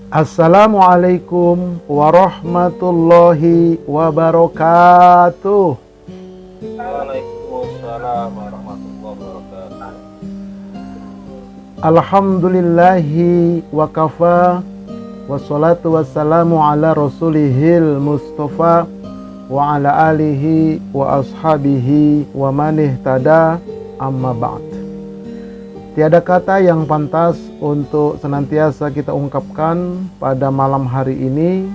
Assalamualaikum warahmatullahi wabarakatuh. Waalaikumsalam warahmatullahi wabarakatuh. Alhamdulillahi wa kafa, wassalatu wassalamu ala rasulihil mustafa wa ala alihi wa ashabihi wa man ihtada, amma ba'd. Tiada kata yang pantas untuk senantiasa kita ungkapkan pada malam hari ini,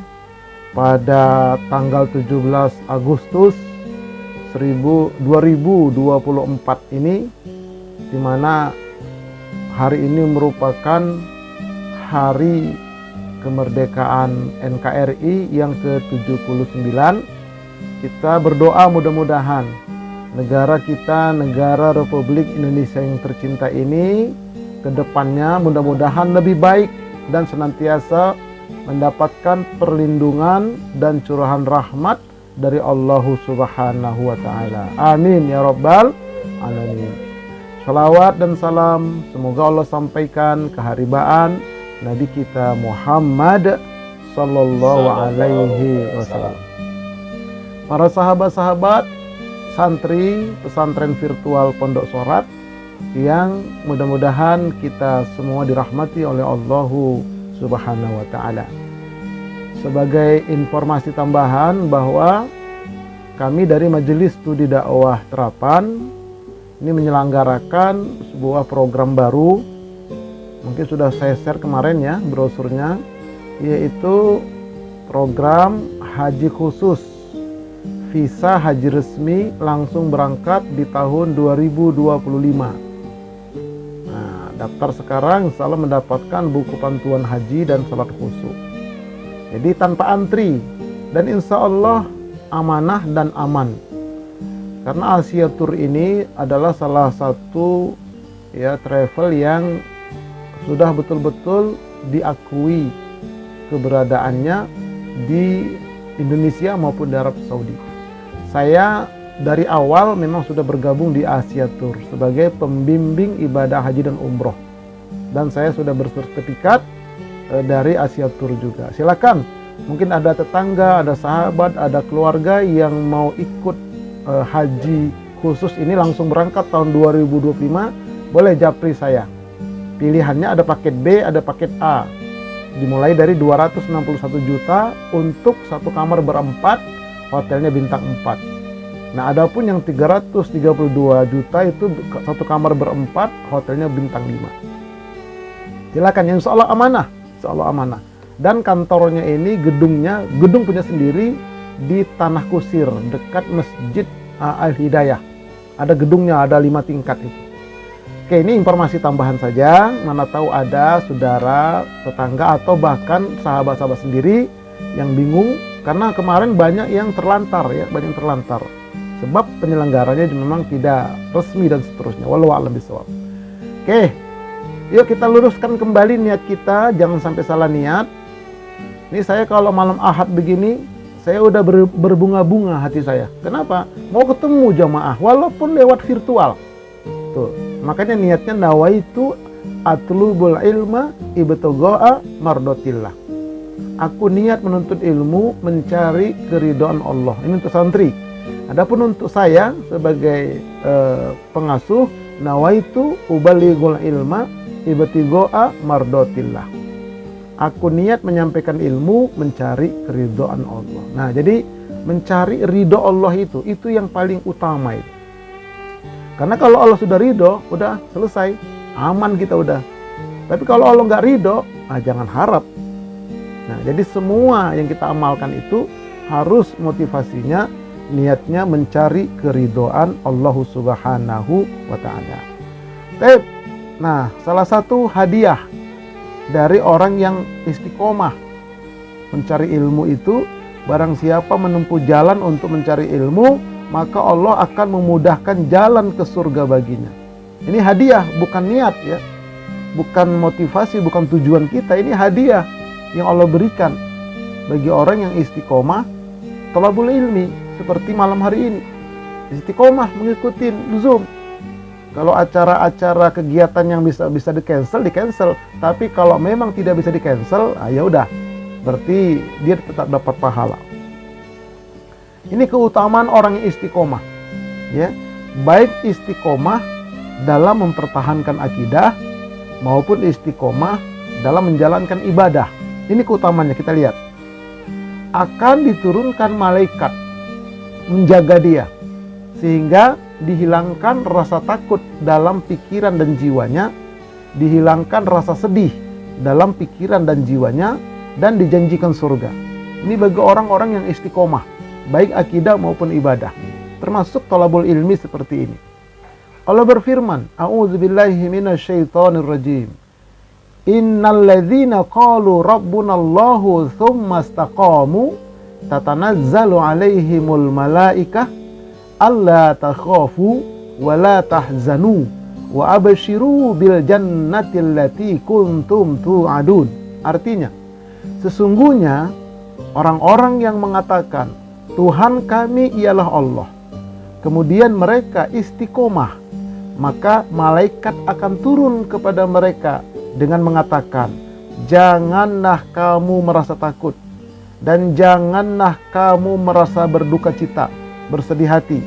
pada tanggal 17 Agustus 2024 ini, di mana hari ini merupakan hari kemerdekaan NKRI yang ke-79. Kita berdoa mudah-mudahan negara kita, negara Republik Indonesia yang tercinta ini, kedepannya mudah-mudahan lebih baik dan senantiasa mendapatkan perlindungan dan curahan rahmat dari Allah Subhanahu wa Ta'ala. Amin ya Rabbal Alamin. Salawat dan salam semoga Allah sampaikan keharibaan Nabi kita Muhammad Sallallahu Alaihi Wasallam. Para sahabat-sahabat santri pesantren virtual Pondok Sorat yang mudah-mudahan kita semua dirahmati oleh Allah Subhanahu wa Ta'ala. Sebagai informasi tambahan bahwa kami dari Majelis Studi Dakwah Terapan ini menyelenggarakan sebuah program baru, mungkin sudah saya share kemarin ya brosurnya, yaitu program haji khusus visa haji resmi langsung berangkat di tahun 2025. Nah, daftar sekarang insya Allah mendapatkan buku panduan haji dan salat khusyuk. Jadi tanpa antri dan insya Allah amanah dan aman. Karena Asia Tour ini adalah salah satu ya travel yang sudah betul-betul diakui keberadaannya di Indonesia maupun di Arab Saudi. Saya dari awal memang sudah bergabung di Asia Tour sebagai pembimbing ibadah haji dan umroh. Dan saya sudah bersertifikat dari Asia Tour juga. Silakan, mungkin ada tetangga, ada sahabat, ada keluarga yang mau ikut haji khusus ini langsung berangkat tahun 2025, boleh japri saya. Pilihannya ada paket B, ada paket A. Dimulai dari 261 juta untuk satu kamar berempat, hotelnya bintang 4. Nah, adapun yang 332 juta itu satu kamar berempat, hotelnya bintang 5. Silakan, insya Allah amanah, insya Allah amanah. Dan kantornya ini gedung punya sendiri di Tanah Kusir dekat Masjid Al-Hidayah. Ada gedungnya, ada 5 tingkat itu. Oke, ini informasi tambahan saja. Mana tahu ada saudara, tetangga atau bahkan sahabat-sahabat sendiri yang bingung. Karena kemarin banyak yang terlantar ya, banyak yang terlantar. Sebab penyelenggaranya memang tidak resmi dan seterusnya. Wallahu a'lam bishawab. Oke, yuk kita luruskan kembali niat kita, jangan sampai salah niat. Ini saya kalau malam Ahad begini, saya udah berbunga-bunga hati saya. Kenapa? Mau ketemu jamaah, walaupun lewat virtual. Tuh, makanya niatnya nawaitu atlubul ilma ibtigha'a mardatillah. Aku niat menuntut ilmu, mencari keridhaan Allah. Ini untuk santri. Adapun untuk saya sebagai pengasuh, nawaitu ubalighul ilma ibtigha'a mardatillah. Aku niat menyampaikan ilmu, mencari keridhaan Allah. Nah, jadi mencari ridho Allah itu yang paling utama itu. Karena kalau Allah sudah ridho, udah selesai, aman kita udah. Tapi kalau Allah nggak ridho, jangan harap. Nah, jadi semua yang kita amalkan itu harus motivasinya, niatnya mencari keridhaan Allah Subhanahu wa Ta'ala. Nah, salah satu hadiah dari orang yang istiqomah mencari ilmu itu, barang siapa menempuh jalan untuk mencari ilmu, maka Allah akan memudahkan jalan ke surga baginya. Ini hadiah, bukan niat ya, bukan motivasi, bukan tujuan kita. Ini hadiah yang Allah berikan bagi orang yang istiqomah thalabul ilmi, seperti malam hari ini. Istiqomah mengikuti Zoom. Kalau acara-acara kegiatan yang bisa di cancel. Tapi kalau memang tidak bisa di cancel, ya udah, berarti dia tetap dapat pahala. Ini keutamaan orang yang istiqomah, ya, baik istiqomah dalam mempertahankan akidah maupun istiqomah dalam menjalankan ibadah. Ini keutamaannya, kita lihat. Akan diturunkan malaikat menjaga dia, sehingga dihilangkan rasa takut dalam pikiran dan jiwanya, dihilangkan rasa sedih dalam pikiran dan jiwanya, dan dijanjikan surga. Ini bagi orang-orang yang istiqomah, baik akidah maupun ibadah, termasuk thalabul ilmi seperti ini. Allah berfirman, a'udzubillahi minasyaitonir rajim. Innal ladzina qalu rabbunallahu tsumma istaqamu tatanazzalu alaihimul malaikah alla takhafu wa la tahzanu wa abshiru bil jannati allati kuntum tu'adun. Artinya, sesungguhnya orang-orang yang mengatakan Tuhan kami ialah Allah, kemudian mereka istiqomah, maka malaikat akan turun kepada mereka dengan mengatakan, janganlah kamu merasa takut dan janganlah kamu merasa berduka cita, bersedih hati.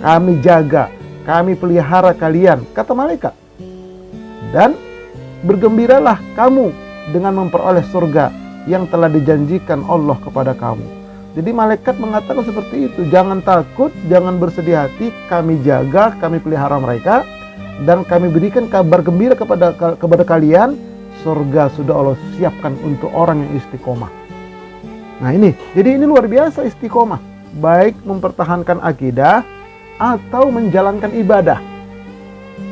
Kami jaga, kami pelihara kalian, kata malaikat. Dan bergembiralah kamu dengan memperoleh surga yang telah dijanjikan Allah kepada kamu. Jadi malaikat mengatakan seperti itu, jangan takut, jangan bersedih hati, kami jaga, kami pelihara mereka, dan kami berikan kabar gembira kepada kalian, surga sudah Allah siapkan untuk orang yang istiqomah. Nah ini, jadi ini luar biasa istiqomah, baik mempertahankan akidah atau menjalankan ibadah.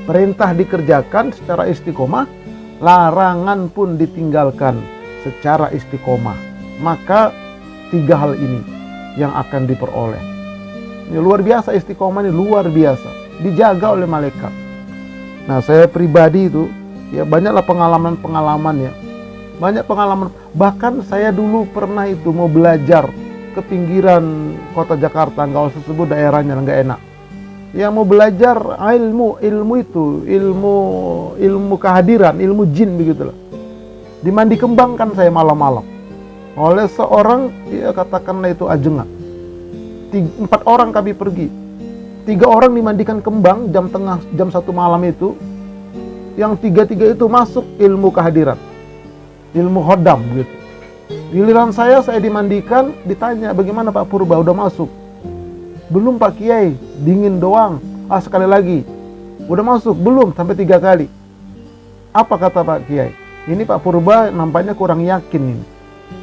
Perintah dikerjakan secara istiqomah, larangan pun ditinggalkan secara istiqomah. Maka 3 hal ini yang akan diperoleh. Ini luar biasa, istiqomah ini luar biasa, dijaga oleh malaikat. Nah, saya pribadi itu ya banyaklah pengalaman ya. Banyak pengalaman. Bahkan saya dulu pernah itu mau belajar ke pinggiran kota Jakarta, nggak usah sebut daerahnya, nggak enak. Ya mau belajar ilmu kehadiran, ilmu jin begitulah. Dimandi kembangkan saya malam-malam oleh seorang, ya katakanlah itu ajengan. 4 orang kami pergi. 3 orang dimandikan kembang jam 1 malam itu. Yang 3 itu masuk ilmu kehadiran, ilmu khodam gitu. Giliran saya dimandikan, ditanya, bagaimana Pak Purba, udah masuk? Belum Pak Kiai, dingin doang. Sekali lagi, udah masuk? Belum, sampai 3 kali. Apa kata Pak Kiai? Ini Pak Purba nampaknya kurang yakin ini.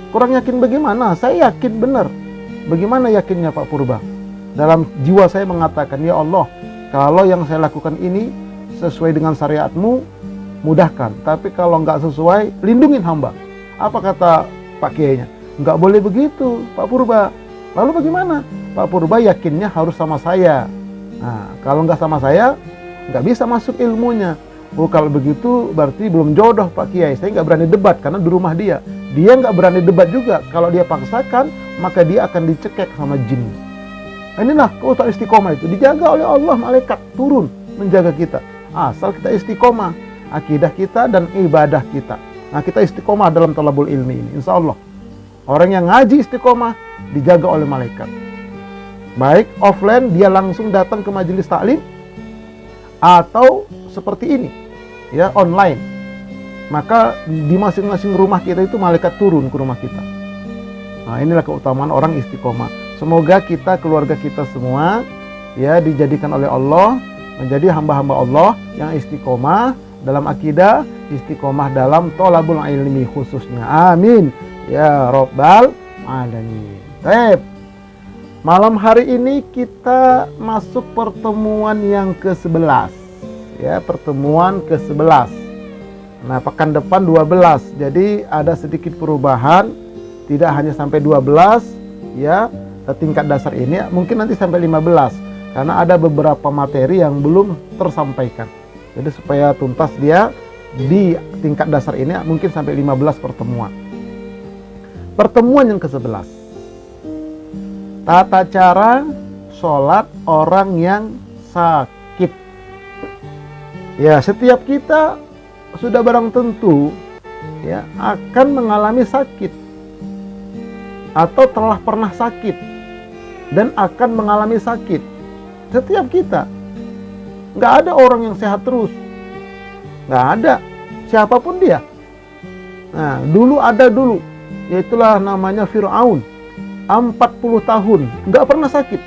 Kurang yakin bagaimana? Saya yakin benar. Bagaimana yakinnya Pak Purba? Dalam jiwa saya mengatakan, ya Allah, kalau yang saya lakukan ini sesuai dengan syariatmu, mudahkan. Tapi kalau nggak sesuai, lindungin hamba. Apa kata Pak Kiainya? Nggak boleh begitu Pak Purba. Lalu bagaimana? Pak Purba yakinnya harus sama saya. Nah, kalau nggak sama saya, nggak bisa masuk ilmunya. Oh, kalau begitu berarti belum jodoh Pak Kiai. Saya nggak berani debat karena di rumah dia. Dia nggak berani debat juga. Kalau dia paksakan, maka dia akan dicekek sama jin. Inilah keutamaan istiqomah itu, dijaga oleh Allah, malaikat turun menjaga kita. Asal kita istiqomah, akidah kita dan ibadah kita. Nah, kita istiqomah dalam thalabul ilmi ini, insya Allah. Orang yang ngaji istiqomah dijaga oleh malaikat. Baik offline, dia langsung datang ke majelis taklim, atau seperti ini, ya online. Maka di masing-masing rumah kita itu malaikat turun ke rumah kita. Nah, inilah keutamaan orang istiqomah. Semoga kita, keluarga kita semua, ya dijadikan oleh Allah menjadi hamba-hamba Allah yang istiqomah dalam akidah, istiqomah dalam thalabul ilmi khususnya. Amin ya rabbal alamin. Baik. Malam hari ini kita masuk pertemuan yang ke-11. Ya, pertemuan ke-11. Nah, pekan depan 12. Jadi ada sedikit perubahan, tidak hanya sampai 12 ya. Tingkat dasar ini mungkin nanti sampai 15 karena ada beberapa materi yang belum tersampaikan. Jadi supaya tuntas dia di tingkat dasar ini mungkin sampai 15 pertemuan. Pertemuan yang ke-11. Tata cara sholat orang yang sakit. Ya, setiap kita sudah barang tentu ya akan mengalami sakit atau telah pernah sakit dan akan mengalami sakit. Setiap kita. Nggak ada orang yang sehat terus. Nggak ada. Siapapun dia. Nah, dulu, yaitulah namanya Fir'aun. 40 tahun nggak pernah sakit.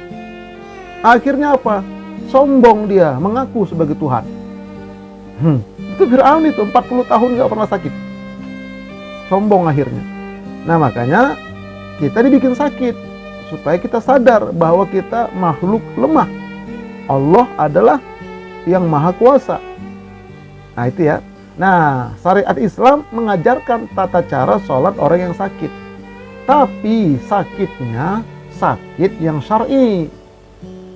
Akhirnya apa? Sombong dia, mengaku sebagai Tuhan. Itu Fir'aun itu 40 tahun nggak pernah sakit. Sombong akhirnya. Nah, makanya kita dibikin sakit supaya kita sadar bahwa kita makhluk lemah. Allah adalah yang maha kuasa. Nah, itu ya. Nah, syariat Islam mengajarkan tata cara sholat orang yang sakit. Tapi sakitnya sakit yang syar'i.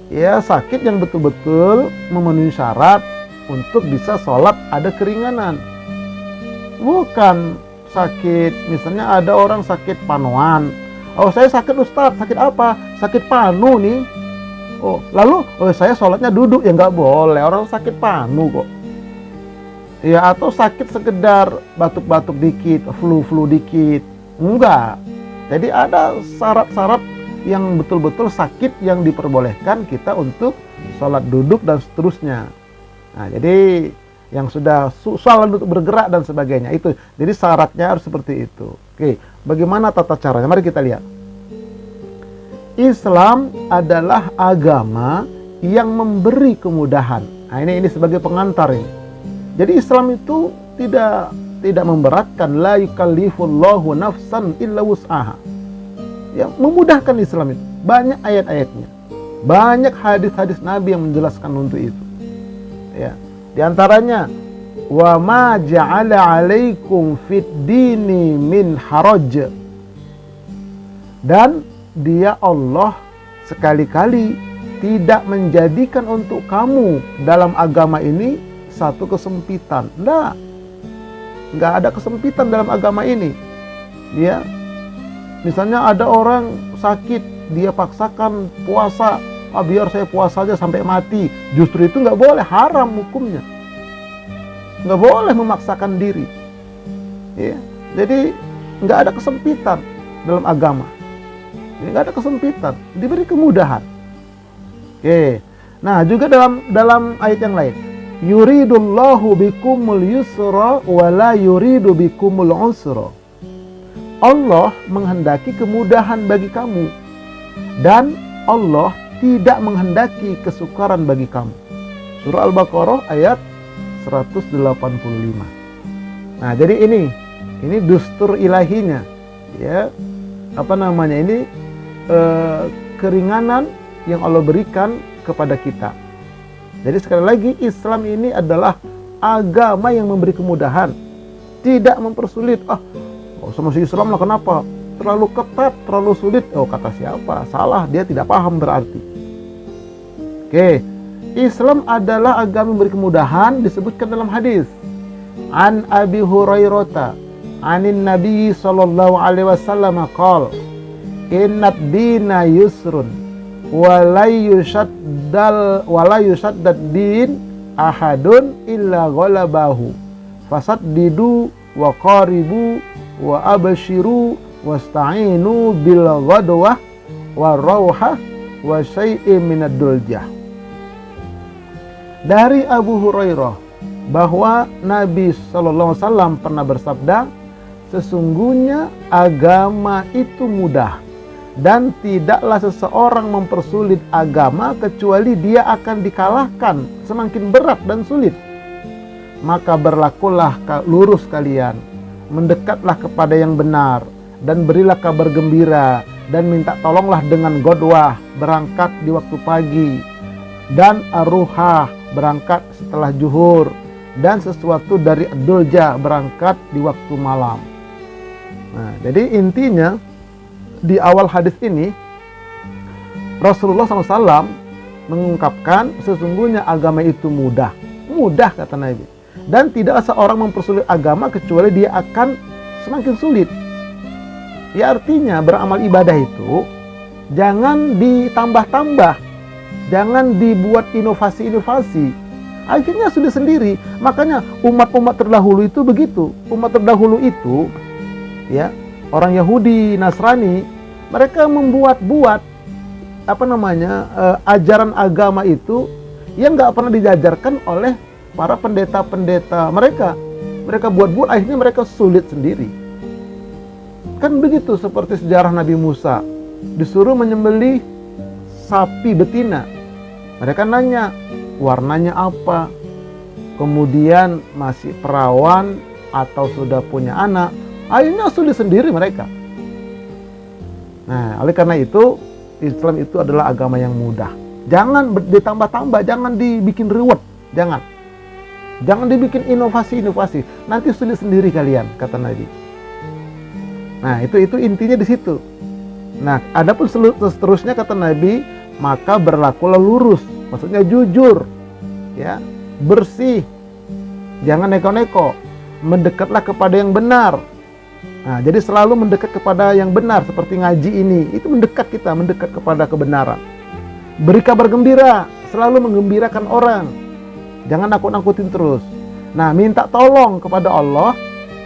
Ya, sakit yang betul-betul memenuhi syarat untuk bisa sholat ada keringanan. Bukan sakit, misalnya ada orang sakit panuan. Oh, saya sakit Ustadz, sakit apa? Sakit panu nih. Oh, lalu saya sholatnya duduk, ya nggak boleh, orang sakit panu kok. Ya, atau sakit sekedar batuk-batuk dikit, flu-flu dikit. Enggak. Jadi ada syarat-syarat yang betul-betul sakit yang diperbolehkan kita untuk sholat duduk dan seterusnya. Nah, jadi yang sudah soal untuk bergerak dan sebagainya itu. Jadi syaratnya harus seperti itu. Oke, bagaimana tata caranya? Mari kita lihat. Islam adalah agama yang memberi kemudahan. Nah, ini sebagai pengantar ini. Jadi Islam itu tidak memberatkan, la yukallifullahu nafsan illa wus'aha. Ya, memudahkan Islam itu. Banyak ayat-ayatnya. Banyak hadis-hadis Nabi yang menjelaskan untuk itu. Ya, di antaranya wa ma ja'ala 'alaikum fid dini min haraj. Dan Dia Allah sekali-kali tidak menjadikan untuk kamu dalam agama ini satu kesempitan. Nggak ada kesempitan dalam agama ini. Ya, misalnya ada orang sakit, dia paksakan puasa, biar saya puasa aja sampai mati. Justru itu nggak boleh, haram hukumnya. Nggak boleh memaksakan diri. Ya, jadi nggak ada kesempitan dalam agama. Nggak ada kesempitan, diberi kemudahan. Oke. Nah, juga dalam ayat yang lain, yuridullahu bikumul yusra wa la yuridu bikumul usra. Allah menghendaki kemudahan bagi kamu dan Allah tidak menghendaki kesukaran bagi kamu. Surah Al-Baqarah ayat 185. Nah, jadi ini dustur ilahinya, ya. Ini keringanan yang Allah berikan kepada kita. Jadi sekali lagi, Islam ini adalah agama yang memberi kemudahan, tidak mempersulit. Sama si Islam lah, kenapa? Terlalu ketat, terlalu sulit. Kata siapa? Salah, dia tidak paham berarti. Oke, Islam adalah agama yang memberi kemudahan, disebutkan dalam hadis. An Abi Hurairah, anin Nabi sallallahu alaihi wasallam qala, innad dina yusrun wala yushaddad din ahadun illa ghalabahu fasaddidu wa qaribu wa abshiru wasta'inu bil ghadwah wa rawhah wa syai'in minad duljah. Dari Abu Hurairah bahwa Nabi SAW pernah bersabda, sesungguhnya agama itu mudah dan tidaklah seseorang mempersulit agama kecuali dia akan dikalahkan semakin berat dan sulit. Maka berlakulah lurus kalian, mendekatlah kepada yang benar, dan berilah kabar gembira, dan minta tolonglah dengan godwah, berangkat di waktu pagi, dan aruhah, berangkat setelah zuhur, dan sesuatu dari dulja, berangkat di waktu malam. Nah, jadi intinya di awal hadis ini Rasulullah SAW mengungkapkan sesungguhnya agama itu mudah kata Nabi, dan tidak seorang mempersulit agama kecuali dia akan semakin sulit. Ya, artinya beramal ibadah itu jangan ditambah-tambah, jangan dibuat inovasi-inovasi, Akhirnya sulit sendiri. Makanya umat-umat terdahulu itu begitu. Umat terdahulu itu, ya, orang Yahudi, Nasrani, mereka membuat-buat ajaran agama itu yang nggak pernah dijajarkan oleh para pendeta-pendeta mereka. Mereka buat-buat, akhirnya mereka sulit sendiri. Kan begitu seperti sejarah Nabi Musa, disuruh menyembelih sapi betina. Mereka nanya, warnanya apa? Kemudian masih perawan atau sudah punya anak? Akhirnya sulit sendiri mereka. Nah, oleh karena itu, Islam itu adalah agama yang mudah. Jangan ditambah-tambah, jangan dibikin reward, jangan. Jangan dibikin inovasi-inovasi, nanti sulit sendiri kalian, kata Nabi. Nah, itu intinya di situ. Nah, adapun seterusnya kata Nabi, maka berlakulah lurus, maksudnya jujur, ya, bersih, jangan neko-neko, mendekatlah kepada yang benar. Nah, jadi selalu mendekat kepada yang benar, seperti ngaji ini, itu mendekat kepada kebenaran. Beri kabar gembira, selalu menggembirakan orang, jangan nakut-nakutin terus. Nah, minta tolong kepada Allah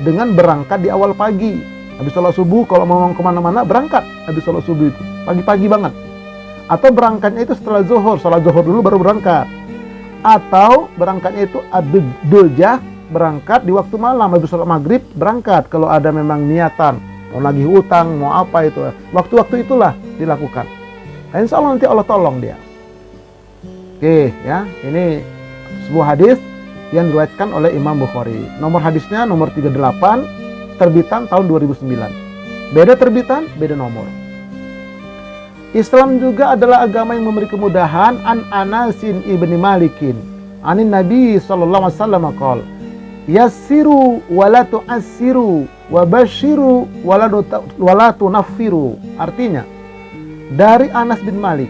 dengan berangkat di awal pagi. Habis sholat subuh, kalau mau kemana-mana, berangkat habis sholat subuh itu, pagi-pagi banget. Atau berangkatnya itu setelah zuhur, sholat zuhur dulu baru berangkat. Atau berangkatnya itu ad-duljah, berangkat di waktu malam, habis sholat maghrib berangkat. Kalau ada memang niatan, mau lagi hutang, mau apa itu, waktu-waktu itulah dilakukan. Nah, insya Allah nanti Allah tolong dia. Oke, ya, ini sebuah hadis yang diriwayatkan oleh Imam Bukhari. Nomor hadisnya nomor 38, terbitan tahun 2009. Beda terbitan, beda nomor. Islam juga adalah agama yang memberi kemudahan. An Anasin ibni Malikin, anin Nabi sallallahu alaihi wasallam qol, yassiru wala tu'assiru wa basyiru wala tunaffiru. Artinya, dari Anas bin Malik,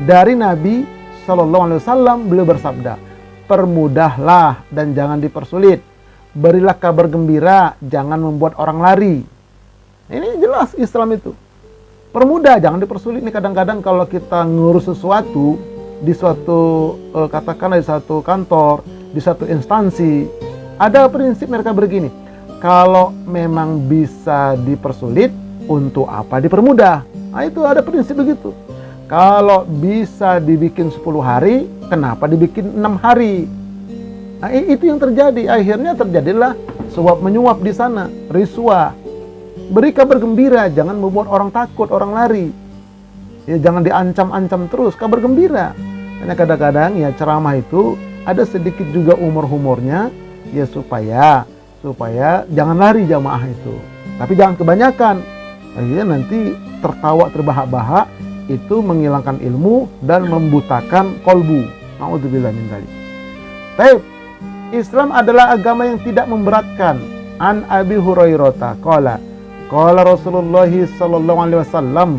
dari Nabi sallallahu alaihi wasallam, beliau bersabda, permudahlah dan jangan dipersulit. Berilah kabar gembira, jangan membuat orang lari. Ini jelas Islam itu. Permudah, jangan dipersulit. Nih kadang-kadang kalau kita ngurus sesuatu di suatu katakanlah di satu kantor, di satu instansi, ada prinsip mereka begini. Kalau memang bisa dipersulit, untuk apa dipermudah? Nah, itu ada prinsip begitu. Kalau bisa dibikin 10 hari, kenapa dibikin 6 hari? Nah, itu yang terjadi. Akhirnya terjadilah suap menyuap di sana, risuah. Beri kabar gembira, jangan membuat orang takut, orang lari. Ya, jangan diancam-ancam terus, kabar gembira. Karena kadang-kadang ya ceramah itu ada sedikit juga humor-humornya, ya supaya jangan lari jamaah itu. Tapi jangan kebanyakan. Akhirnya nanti tertawa terbahak-bahak, itu menghilangkan ilmu dan membutakan kolbu. Na'udzubillah min dzalik. Baik, Islam adalah agama yang tidak memberatkan. An Abi Hurairah qala Rasulullah sallallahu alaihi wasallam,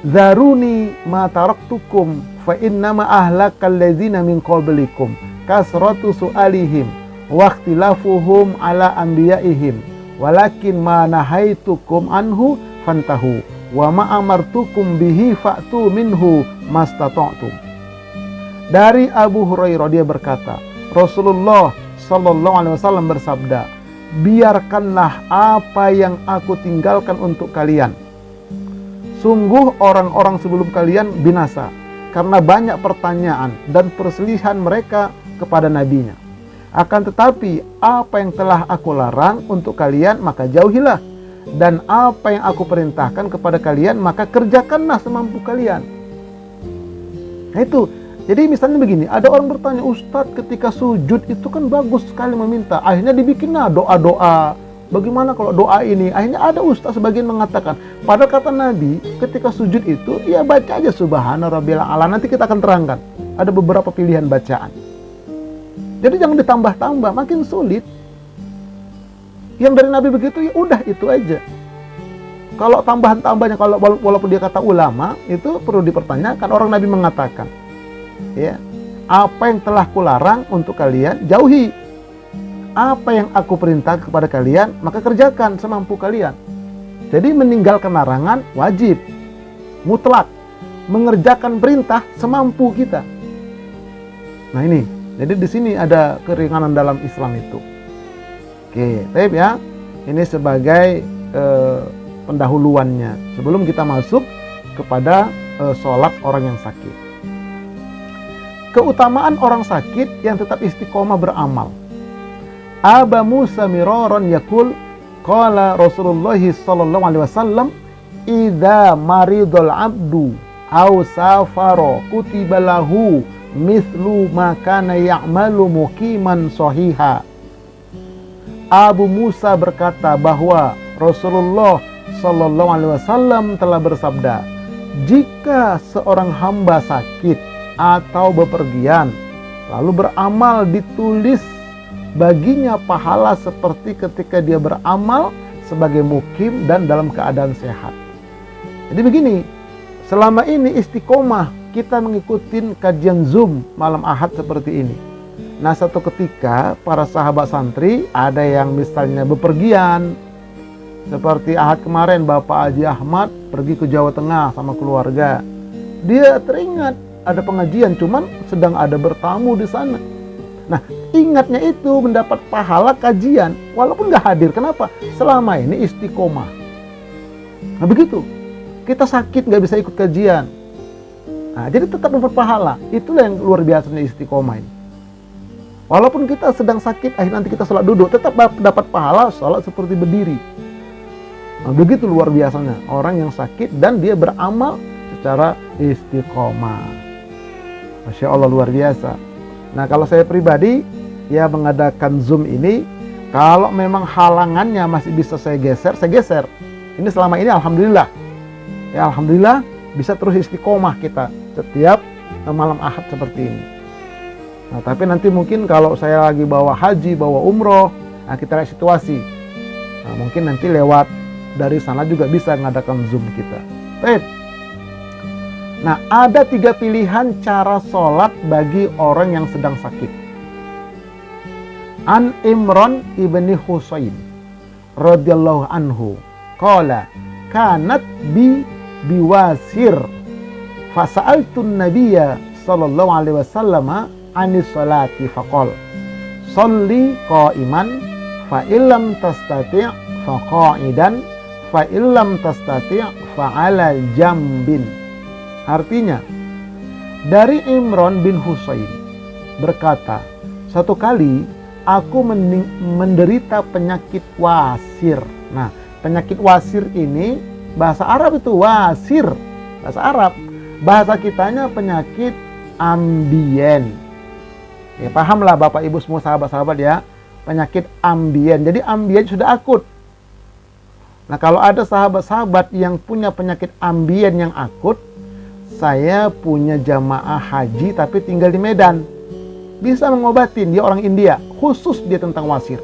"Zaruni ma taraktukum fa innama ahlakal ladzina min qablikum kasratu su'alihim wa ikhtilafuhum ala anbiya'ihim walakin ma nahaitukum anhu fantahu wa ma amartukum bihi fa'tu minhu mastata'tum." Dari Abu Hurairah, dia berkata, Rasulullah sallallahu alaihi wasallam bersabda, biarkanlah apa yang aku tinggalkan untuk kalian. Sungguh orang-orang sebelum kalian binasa karena banyak pertanyaan dan perselisihan mereka kepada nabinya. Akan tetapi apa yang telah aku larang untuk kalian maka jauhilah, dan apa yang aku perintahkan kepada kalian maka kerjakanlah semampu kalian. Nah itu. Jadi misalnya begini, ada orang bertanya, Ustadz ketika sujud itu kan bagus sekali meminta. Akhirnya dibikinlah doa-doa. Bagaimana kalau doa ini? Akhirnya ada ustadz sebagian mengatakan, padahal kata Nabi ketika sujud itu, ya baca aja Subhana Rabbil A'la. Nanti kita akan terangkan. Ada beberapa pilihan bacaan. Jadi jangan ditambah-tambah, makin sulit. Yang dari Nabi begitu, ya udah itu aja. Kalau tambahan-tambahnya, kalau walaupun dia kata ulama, itu perlu dipertanyakan. Orang Nabi mengatakan, ya, apa yang telah kularang untuk kalian jauhi, apa yang aku perintah kepada kalian maka kerjakan semampu kalian. Jadi meninggalkan larangan wajib mutlak, mengerjakan perintah semampu kita. Nah ini Jadi di sini ada keringanan dalam Islam itu. Oke, baik ya. Ini sebagai pendahuluannya sebelum kita masuk kepada sholat orang yang sakit. Keutamaan orang sakit yang tetap istiqomah beramal. Aba Musa miraron yakul qala Rasulullah sallallahu alaihi wasallam idza maridul abdu aw safara kutiba lahu mithlu ma kana ya'malu muqiman sahiha. Abu Musa berkata bahwa Rasulullah sallallahu alaihi wasallam telah bersabda, jika seorang hamba sakit atau bepergian lalu beramal, ditulis baginya pahala seperti ketika dia beramal sebagai mukim dan dalam keadaan sehat. Jadi begini, selama ini istiqomah kita mengikuti kajian Zoom malam Ahad seperti ini. Nah, satu ketika para sahabat santri ada yang misalnya bepergian, seperti Ahad kemarin Bapak Haji Ahmad pergi ke Jawa Tengah sama keluarga. Dia teringat ada pengajian, cuman sedang ada bertamu di sana. Nah, ingatnya itu mendapat pahala kajian walaupun nggak hadir. Kenapa? Selama ini istiqomah. Nah begitu, kita sakit nggak bisa ikut kajian. Nah, jadi tetap dapat pahala. Itulah yang luar biasanya istiqomah ini. Walaupun kita sedang sakit, akhirnya nanti kita sholat duduk, tetap dapat pahala sholat seperti berdiri. Nah, begitu luar biasanya orang yang sakit dan dia beramal secara istiqomah. Masya Allah, luar biasa. Nah, kalau saya pribadi ya mengadakan Zoom ini, kalau memang halangannya masih bisa saya geser, saya geser. Ini selama ini alhamdulillah. Ya alhamdulillah bisa terus istiqomah kita setiap malam Ahad seperti ini. Nah, tapi nanti mungkin kalau saya lagi bawa haji, bawa umroh, nah kita lihat situasi. Nah, mungkin nanti lewat dari sana juga bisa mengadakan Zoom kita. Baik. Nah, ada 3 pilihan cara sholat bagi orang yang sedang sakit. An Imran ibni Husain radhiyallahu anhu qala kanat biwasir fasa'altun nabiyya sallallahu alaihi wasallam anis salati faqal sholli qa'iman fa illam tastati' fa qa'idan fa illam tastati' fa 'ala jambin. Artinya, dari Imran bin Husain berkata, satu kali aku menderita penyakit wasir. Nah, penyakit wasir ini bahasa Arab itu wasir, bahasa Arab. Bahasa kitanya penyakit ambien. Ya, pahamlah Bapak Ibu semua sahabat-sahabat ya, penyakit ambien. Jadi ambien sudah akut. Nah, kalau ada sahabat-sahabat yang punya penyakit ambien yang akut, saya punya jamaah haji tapi tinggal di Medan, bisa mengobatin. Dia orang India, khusus dia tentang wasir.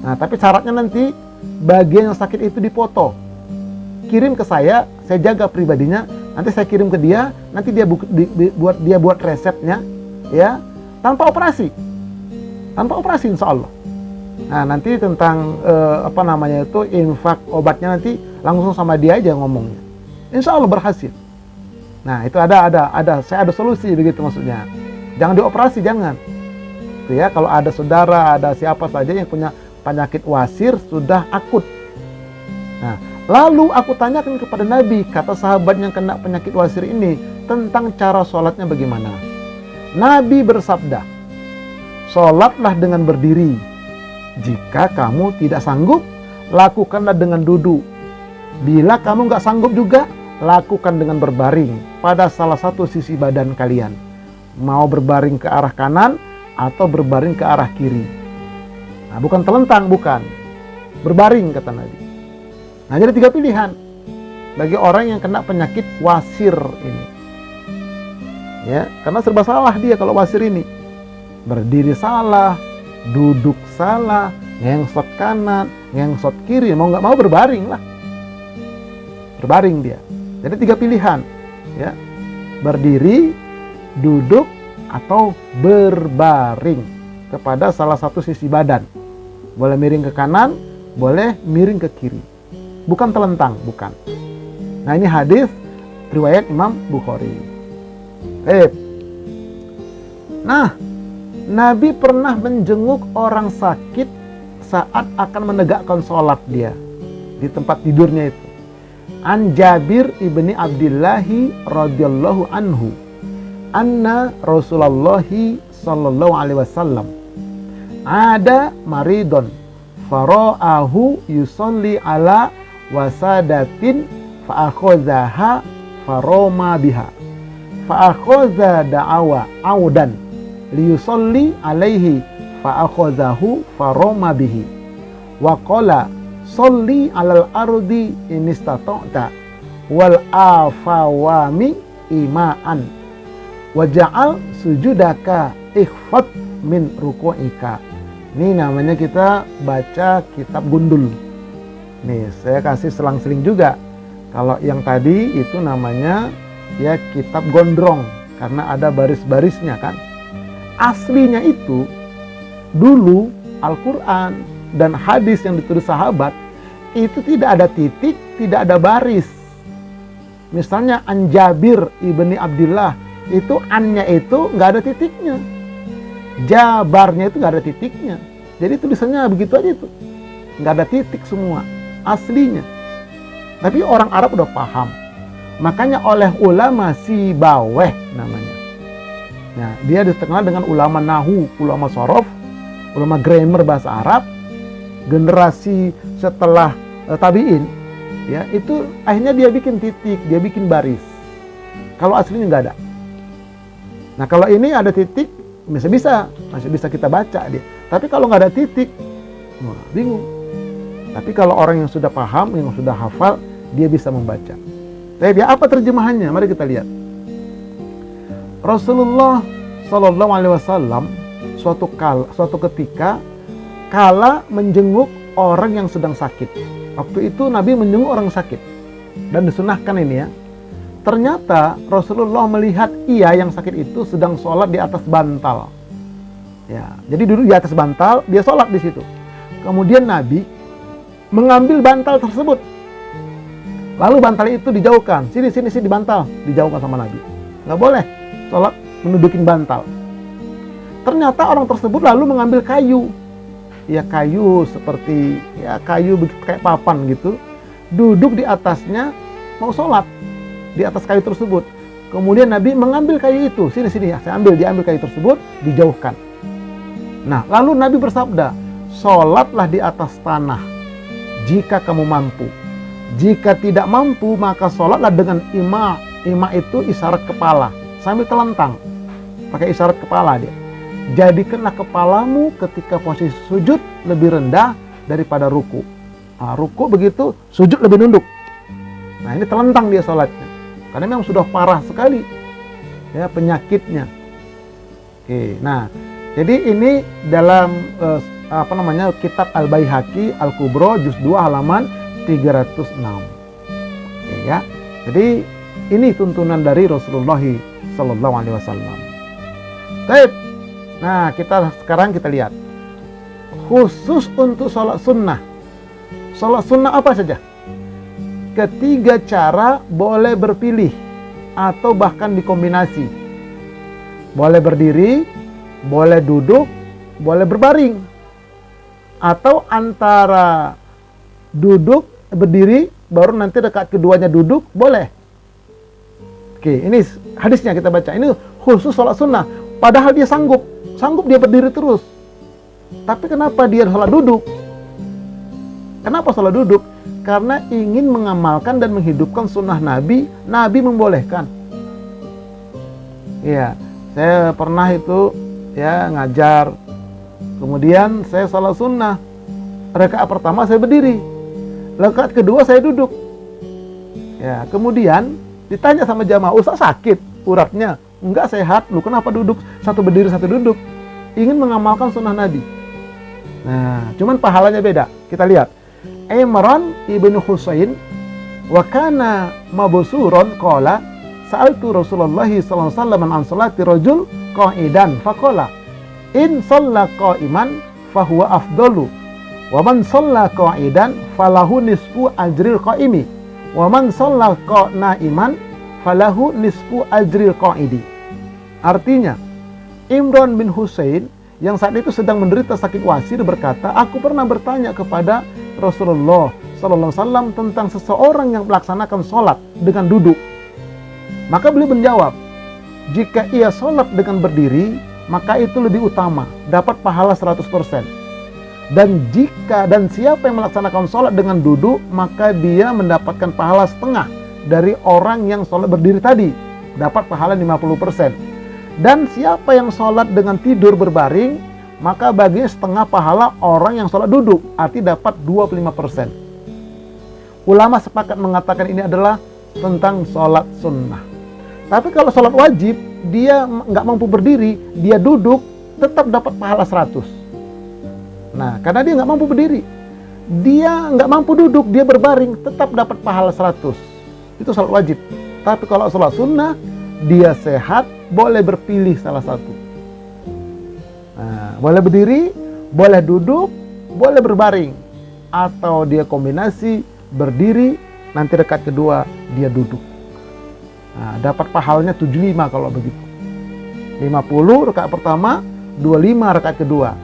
Nah, tapi syaratnya nanti bagian yang sakit itu dipoto, kirim ke saya jaga pribadinya, nanti saya kirim ke dia, nanti dia buat resepnya, ya, tanpa operasi insya Allah. Nah, nanti tentang infak obatnya nanti langsung sama dia aja ngomongnya, insya Allah berhasil. Nah, itu saya ada solusi begitu maksudnya. Jangan dioperasi, jangan. Itu ya, kalau ada saudara, ada siapa saja yang punya penyakit wasir sudah akut. Nah, lalu aku tanyakan kepada Nabi, kata sahabat yang kena penyakit wasir ini, tentang cara sholatnya bagaimana. Nabi bersabda, sholatlah dengan berdiri. Jika kamu tidak sanggup, lakukanlah dengan duduk. Bila kamu nggak sanggup juga, lakukan dengan berbaring pada salah satu sisi badan kalian. Mau berbaring ke arah kanan atau berbaring ke arah kiri. Nah, bukan telentang, bukan. Berbaring, kata Nabi. Nah, jadi 3 pilihan bagi orang yang kena penyakit wasir ini. Ya, karena serba salah dia kalau wasir ini. Berdiri salah, duduk salah, ngengsot kanan, ngengsot kiri, mau nggak mau berbaring lah. Berbaring dia. Jadi 3 pilihan, ya, berdiri, duduk, atau berbaring kepada salah satu sisi badan. Boleh miring ke kanan, boleh miring ke kiri. Bukan telentang, bukan. Nah, ini hadis riwayat Imam Bukhari. Nah, Nabi pernah menjenguk orang sakit saat akan menegakkan sholat dia di tempat tidurnya itu. An Jabir ibni Abdillahi radhiyallahu anhu anna Rasulullah sallallahu alaihi wasallam ada maridon fara'ahu yusalli ala wasadatin fa'akhozaha faroma biha fa'akhoza da'awa audan liyusalli alaihi fa'akhozahu faroma bihi wa qala salli alal ardi inistata'ta wal afawami ima'an waja'al sujudaka ikhfat min ruku'ika. Ini namanya kita baca kitab gundul. Nih, saya kasih selang-seling juga. Kalau yang tadi itu namanya ya kitab gondrong karena ada baris-barisnya kan. Aslinya itu dulu Al-Quran dan hadis yang ditulis sahabat itu tidak ada titik, tidak ada baris. Misalnya An Jabir ibni Abdillah itu annya itu nggak ada titiknya, jabarnya itu nggak ada titiknya. Jadi tulisannya begitu aja itu, nggak ada titik semua aslinya. Tapi orang Arab udah paham, makanya oleh ulama Sibaweh namanya. Nah, dia dikenal dengan ulama nahu, ulama sorof, ulama grammar bahasa Arab. Generasi setelah tabiin, ya itu akhirnya dia bikin titik, dia bikin baris. Kalau aslinya nggak ada. Nah, kalau ini ada titik, masih bisa kita baca dia. Tapi kalau nggak ada titik, wah, bingung. Tapi kalau orang yang sudah paham, yang sudah hafal, dia bisa membaca. Tapi apa terjemahannya? Mari kita lihat. Rasulullah Shallallahu Alaihi Wasallam suatu ketika kala menjenguk orang yang sedang sakit. Waktu itu Nabi menjenguk orang sakit dan disunahkan ini ya. Ternyata Rasulullah melihat ia yang sakit itu sedang sholat di atas bantal. Ya, jadi duduk di atas bantal, dia sholat di situ. Kemudian Nabi mengambil bantal tersebut. Lalu bantal itu dijauhkan. Sini di bantal, dijauhkan sama Nabi. Nggak boleh sholat mendudukin bantal. Ternyata orang tersebut lalu mengambil kayu. Ya kayu seperti ya kayu kayak papan gitu. Duduk di atasnya mau sholat di atas kayu tersebut. Kemudian Nabi mengambil kayu itu. Sini ya, dia ambil kayu tersebut, dijauhkan. Nah, lalu Nabi bersabda, sholatlah di atas tanah jika kamu mampu. Jika tidak mampu, maka sholatlah dengan ima. Ima itu isyarat kepala, sambil telentang. Pakai isyarat kepala dia. Jadikanlah kepalamu ketika posisi sujud lebih rendah daripada ruku. Nah, ruku begitu, sujud lebih nunduk. Nah, ini telentang dia sholatnya. Karena memang sudah parah sekali ya penyakitnya. Oke, nah, jadi ini dalam kitab Al-Baihaqi Al-Kubro juz 2 halaman 306. Oke, ya. Jadi ini tuntunan dari Rasulullah sallallahu alaihi wasallam. Baik. Nah, sekarang kita lihat khusus untuk sholat sunnah. Sholat sunnah apa saja? Ketiga cara boleh berpilih atau bahkan dikombinasi. Boleh berdiri, boleh duduk, boleh berbaring. Atau antara duduk, berdiri, baru nanti dekat keduanya duduk, boleh. Oke, ini hadisnya kita baca. Ini khusus sholat sunnah. Padahal dia sanggup dia berdiri terus. Tapi kenapa dia sholat duduk? Kenapa sholat duduk? Karena ingin mengamalkan dan menghidupkan sunnah Nabi. Nabi membolehkan. Iya, saya pernah itu ya ngajar. Kemudian saya sholat sunnah. Rakaat pertama saya berdiri. Rakaat kedua saya duduk. Ya, kemudian ditanya sama jamaah, "Ustaz sakit uratnya?" "Enggak, sehat." "Lu kenapa duduk? Satu berdiri, satu duduk." Ingin mengamalkan sunnah Nabi. Nah, cuman pahalanya beda. Kita lihat. Imran ibnu Husain wa kana mabusuron qala sa'altu Rasulullah sallallahu alaihi wasallam an salati rajul qa'idan faqala in shalla qa'iman fahuwa afdalu wa man shalla qa'idan falahu nisfu ajril qa'imi wa man shalla qa'iman falahu nisfu ajril qa'idi. Artinya, Imran bin Husain yang saat itu sedang menderita sakit wasir berkata, aku pernah bertanya kepada Rasulullah Sallallahu Alaihi Wasallam tentang seseorang yang melaksanakan sholat dengan duduk. Maka beliau menjawab, jika ia sholat dengan berdiri, maka itu lebih utama, dapat pahala 100%. Dan siapa yang melaksanakan sholat dengan duduk, maka dia mendapatkan pahala setengah dari orang yang sholat berdiri tadi, dapat pahala 50%. Dan siapa yang sholat dengan tidur berbaring, maka baginya setengah pahala orang yang sholat duduk, arti dapat 25%. Ulama sepakat mengatakan ini adalah tentang sholat sunnah. Tapi kalau sholat wajib, dia nggak mampu berdiri, dia duduk, tetap dapat pahala 100. Nah, karena dia nggak mampu berdiri, dia nggak mampu duduk, dia berbaring, tetap dapat pahala 100. Itu sholat wajib. Tapi kalau sholat sunnah, dia sehat, boleh berpilih salah satu. Nah, boleh berdiri, boleh duduk, boleh berbaring. Atau dia kombinasi, berdiri, nanti rakaat kedua dia duduk. Nah, dapat pahalanya 75 kalau begitu. 50 rakaat pertama, 25 rakaat kedua.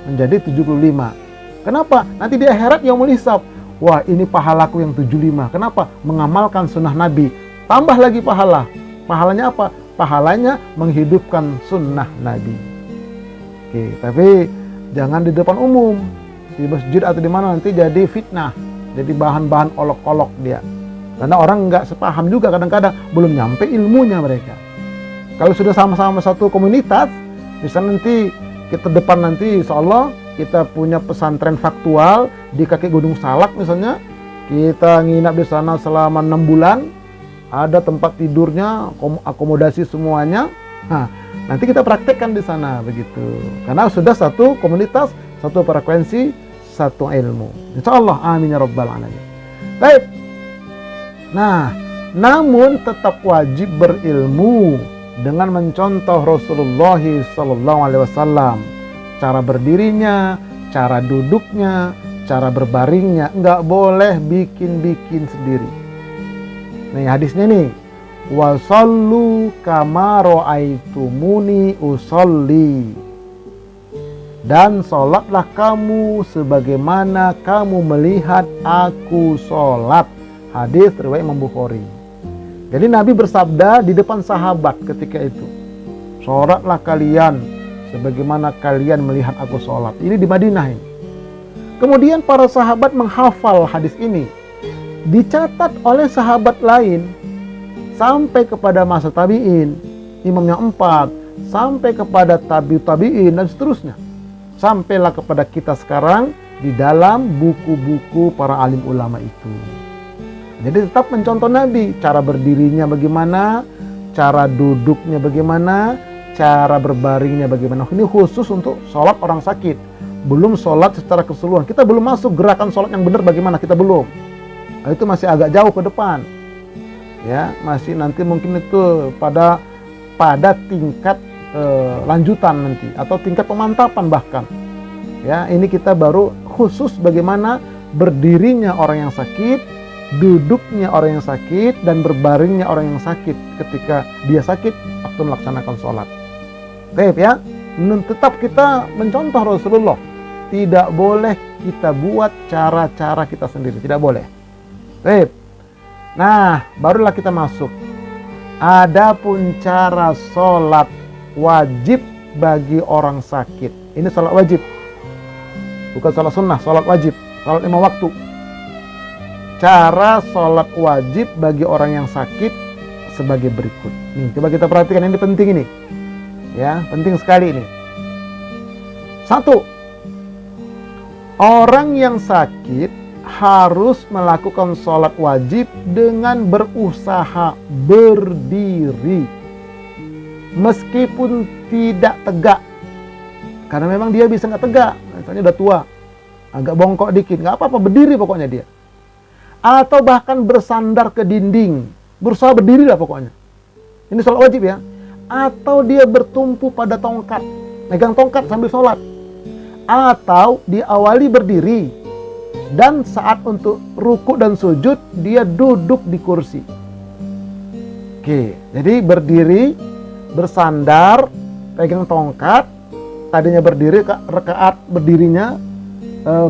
Menjadi 75. Kenapa? Nanti di akhirat yaumul hisab. Wah, ini pahalaku yang 75. Kenapa? Mengamalkan sunnah Nabi. Tambah lagi pahala. Pahalanya apa? Pahalanya menghidupkan sunnah Nabi. Oke, tapi jangan di depan umum, di masjid atau di mana, nanti jadi fitnah, jadi bahan-bahan olok-olok dia. Karena orang nggak sepaham juga, kadang-kadang belum nyampe ilmunya mereka. Kalau sudah sama-sama satu komunitas, bisa nanti kita depan nanti insya Allah kita punya pesantren faktual di kaki Gunung Salak misalnya, kita nginap di sana selama 6 bulan. Ada tempat tidurnya, akomodasi semuanya. Nah, nanti kita praktekkan di sana begitu. Karena sudah satu komunitas, satu frekuensi, satu ilmu. Insya Allah, amin ya rabbal alamin. Baik. Nah, namun tetap wajib berilmu dengan mencontoh Rasulullah Sallallahu Alaihi Wasallam. Cara berdirinya, cara duduknya, cara berbaringnya, nggak boleh bikin-bikin sendiri. Nih hadisnya nih, wasallu kama ra'aitumuni usolli, dan sholatlah kamu sebagaimana kamu melihat aku sholat. Hadis riwayat Imam Bukhari. Jadi Nabi bersabda di depan sahabat ketika itu, sholatlah kalian sebagaimana kalian melihat aku sholat. Ini di Madinah ini. Kemudian para sahabat menghafal hadis ini, dicatat oleh sahabat lain sampai kepada masa tabi'in, imam yang 4, sampai kepada tabi'in dan seterusnya, sampailah kepada kita sekarang di dalam buku-buku para alim ulama itu. Jadi tetap mencontoh Nabi, cara berdirinya bagaimana, cara duduknya bagaimana, cara berbaringnya bagaimana. Ini khusus untuk sholat orang sakit, belum sholat secara keseluruhan. Kita belum masuk gerakan sholat yang benar bagaimana, kita belum. Nah, itu masih agak jauh ke depan, ya, masih nanti mungkin itu pada tingkat lanjutan nanti atau tingkat pemantapan bahkan. Ya, ini kita baru khusus bagaimana berdirinya orang yang sakit, duduknya orang yang sakit, dan berbaringnya orang yang sakit ketika dia sakit waktu melaksanakan sholat. Baik ya, tetap kita mencontoh Rasulullah. Tidak boleh kita buat cara-cara kita sendiri, tidak boleh. Baik. Nah, barulah kita masuk. Adapun cara sholat wajib bagi orang sakit. Ini sholat wajib. Bukan sholat sunnah, sholat wajib. Sholat 5 waktu. Cara sholat wajib bagi orang yang sakit sebagai berikut. Nih, coba kita perhatikan, ini penting ini. Ya, penting sekali ini. 1. Orang yang sakit harus melakukan sholat wajib dengan berusaha berdiri meskipun tidak tegak, karena memang dia bisa nggak tegak, misalnya udah tua, agak bongkok dikit, nggak apa-apa, berdiri pokoknya dia, atau bahkan bersandar ke dinding, berusaha berdiri lah pokoknya. Ini sholat wajib ya. Atau dia bertumpu pada tongkat, megang tongkat sambil sholat, atau diawali berdiri dan saat untuk ruku dan sujud dia duduk di kursi. Oke, jadi berdiri, bersandar, pegang tongkat, tadinya berdiri, rakaat berdirinya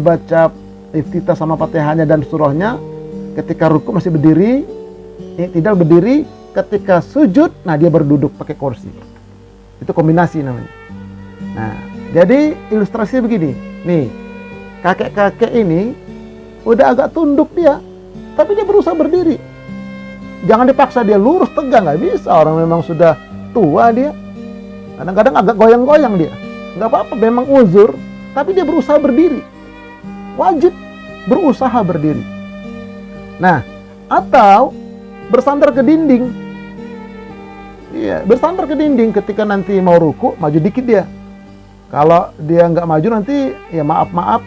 baca iftitah sama Fatihahnya dan surahnya, ketika ruku masih berdiri, tidak berdiri, ketika sujud, nah dia berduduk pakai kursi. Itu kombinasi namanya. Nah, jadi ilustrasi begini, nih, kakek-kakek ini udah agak tunduk dia, tapi dia berusaha berdiri. Jangan dipaksa dia lurus tegak, nggak bisa, orang memang sudah tua dia. Kadang-kadang agak goyang-goyang dia, nggak apa-apa, memang uzur, tapi dia berusaha berdiri. Wajib berusaha berdiri. Nah, atau bersandar ke dinding. Iya, bersandar ke dinding ketika nanti mau ruku, maju dikit dia. Kalau dia nggak maju nanti, ya maaf,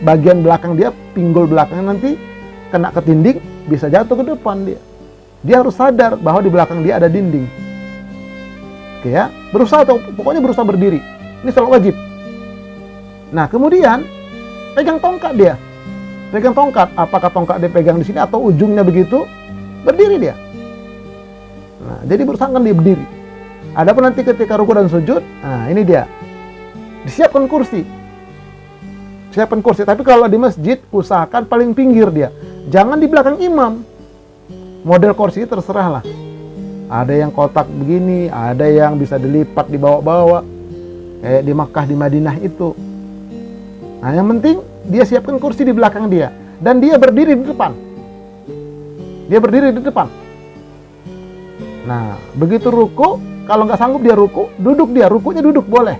bagian belakang dia, pinggul belakangnya nanti kena ke dinding, bisa jatuh ke depan dia. Dia harus sadar bahwa di belakang dia ada dinding. Oke ya, berusaha, pokoknya berusaha berdiri. Ini salat wajib. Nah, kemudian pegang tongkat dia. Pegang tongkat, apakah tongkat dia pegang di sini atau ujungnya begitu, berdiri dia. Nah, jadi berusaha kan dia berdiri. Adapun nanti ketika ruku dan sujud, nah ini dia. Disiapkan kursi. Siapkan kursi, tapi kalau di masjid usahakan paling pinggir dia. Jangan di belakang imam. Model kursi terserah lah. Ada yang kotak begini, ada yang bisa dilipat dibawa-bawa. Kayak di Makkah, di Madinah itu. Nah, yang penting dia siapkan kursi di belakang dia. Dan dia berdiri di depan. Dia berdiri di depan. Nah, begitu ruku, kalau nggak sanggup dia ruku, duduk dia. Rukunya duduk boleh.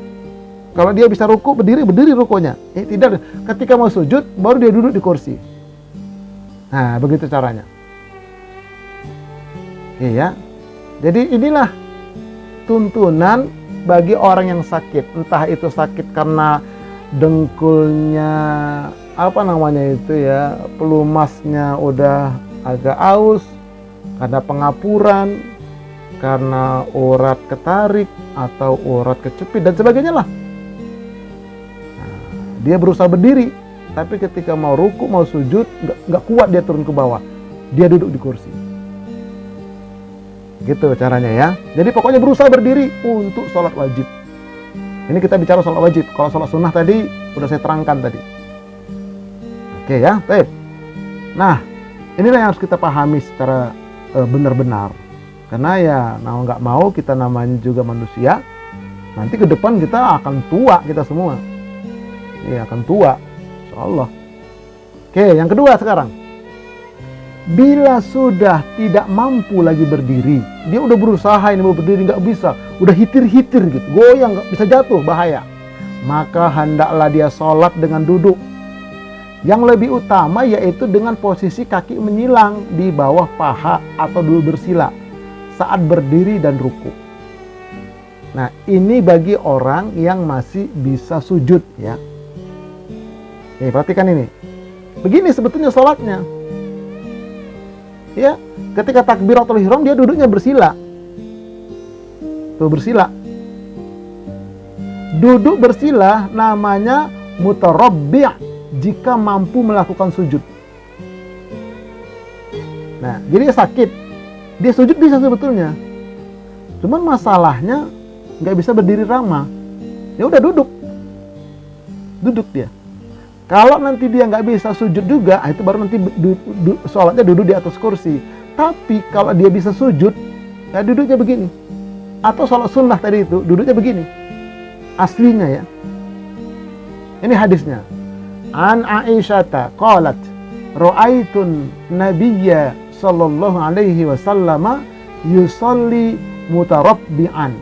Kalau dia bisa ruku, berdiri rukunya. Tidak, ketika mau sujud, baru dia duduk di kursi. Nah, begitu caranya. Iya. Jadi inilah tuntunan bagi orang yang sakit. Entah itu sakit karena dengkulnya, pelumasnya udah agak aus, karena pengapuran, karena urat ketarik, atau urat kecepit, dan sebagainya lah. Nah, dia berusaha berdiri, tapi ketika mau ruku, mau sujud, nggak kuat dia turun ke bawah. Dia duduk di kursi. Gitu caranya ya. Jadi pokoknya berusaha berdiri untuk sholat wajib. Ini kita bicara sholat wajib. Kalau sholat sunnah tadi udah saya terangkan tadi. Oke ya, baik. Nah, inilah yang harus kita pahami secara benar-benar. Karena ya mau nggak mau kita namanya juga manusia. Nanti ke depan kita akan tua kita semua. Iya, akan tua, insyaallah. Oke, yang kedua sekarang. Bila sudah tidak mampu lagi berdiri, dia udah berusaha ini mau berdiri nggak bisa, udah hitir-hitir gitu, goyang, nggak bisa jatuh, bahaya. Maka hendaklah dia sholat dengan duduk. Yang lebih utama yaitu dengan posisi kaki menyilang di bawah paha atau duduk bersila saat berdiri dan ruku. Nah, ini bagi orang yang masih bisa sujud ya. Perhatikan ini. Begini sebetulnya sholatnya. Ya, ketika takbiratul ihram dia duduknya bersila. Tuh bersila. Duduk bersila namanya mutarabbi' jika mampu melakukan sujud. Nah, jadi dia sakit. Dia sujud bisa sebetulnya. Cuman masalahnya nggak bisa berdiri ramah. Ya udah duduk. Duduk dia. Kalau nanti dia nggak bisa sujud juga, itu baru nanti sholatnya duduk di atas kursi. Tapi kalau dia bisa sujud, ya duduknya begini. Atau sholat sunnah tadi itu, duduknya begini. Aslinya ya. Ini hadisnya. An Aisyata qalat, ra'aitun nabiyya sallallahu alaihi wasallam yusalli mutarabbi'an.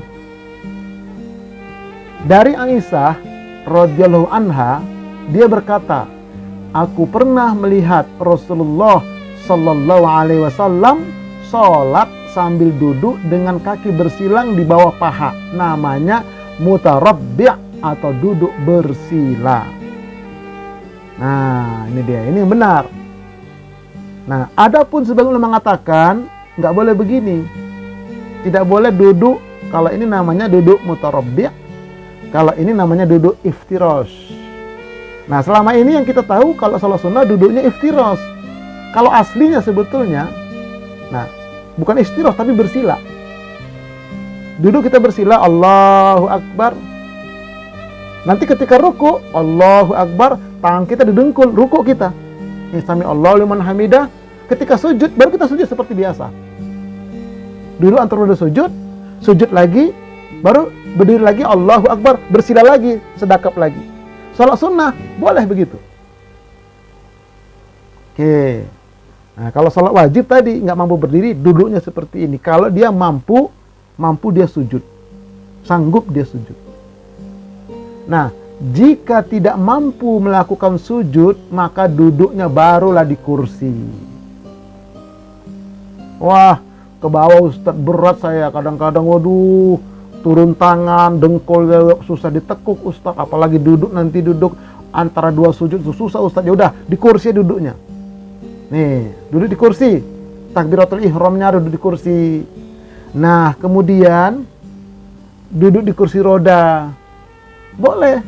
Dari Aisyah radhiyallahu anha, dia berkata, aku pernah melihat Rasulullah sallallahu alaihi wasallam sholat sambil duduk dengan kaki bersilang di bawah paha. Namanya mutarabbi' atau duduk bersila. Nah, ini dia, ini yang benar. Nah, adapun sebagian ulama mengatakan nggak boleh begini. Tidak boleh duduk, kalau ini namanya duduk mutarabbi', kalau ini namanya duduk iftirash. Nah, selama ini yang kita tahu kalau sholat sunnah duduknya iftiros. Kalau aslinya sebetulnya, nah, bukan iftiros tapi bersila. Duduk kita bersila, Allahu Akbar. Nanti ketika ruku, Allahu Akbar, tangan kita didengkul, ruku kita. Sami Allahu liman hamidah. Ketika sujud, baru kita sujud seperti biasa. Dulu antara udah sujud lagi, baru berdiri lagi, Allahu Akbar, bersila lagi, sedekap lagi. Salat sunnah, boleh begitu. Oke. Nah, kalau salat wajib tadi, nggak mampu berdiri, duduknya seperti ini. Kalau dia mampu dia sujud. Sanggup dia sujud. Nah, jika tidak mampu melakukan sujud, maka duduknya barulah di kursi. Wah, ke bawah Ustaz, berat saya. Kadang-kadang, waduh, turun tangan, dengkul susah ditekuk Ustaz. Apalagi duduk, nanti duduk antara dua sujud, susah Ustaz. Ya udah, di kursi duduknya. Nih, duduk di kursi. Takbiratul ihramnya duduk di kursi. Nah, kemudian duduk di kursi roda. Boleh.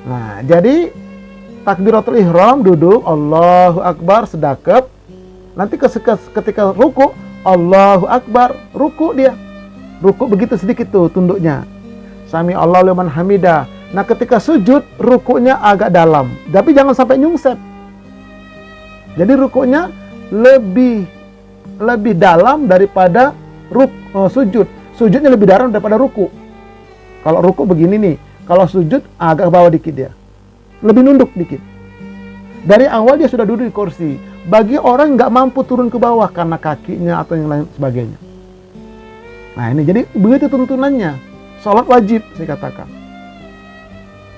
Nah, jadi takbiratul ihram duduk, Allahu Akbar, sedekap. Nanti ketika ruku, Allahu Akbar, ruku dia. Ruku begitu sedikit tuh tunduknya. Sami Allahu liman hamidah. Nah, ketika sujud, rukunya agak dalam. Tapi jangan sampai nyungsep. Jadi rukunya lebih dalam daripada sujud. Sujudnya lebih dalam daripada ruku. Kalau ruku begini nih, kalau sujud agak bawah dikit dia. Lebih nunduk dikit. Dari awal dia sudah duduk di kursi. Bagi orang nggak mampu turun ke bawah karena kakinya atau yang lain sebagainya. Nah, ini jadi begitu tuntunannya. Salat wajib saya katakan.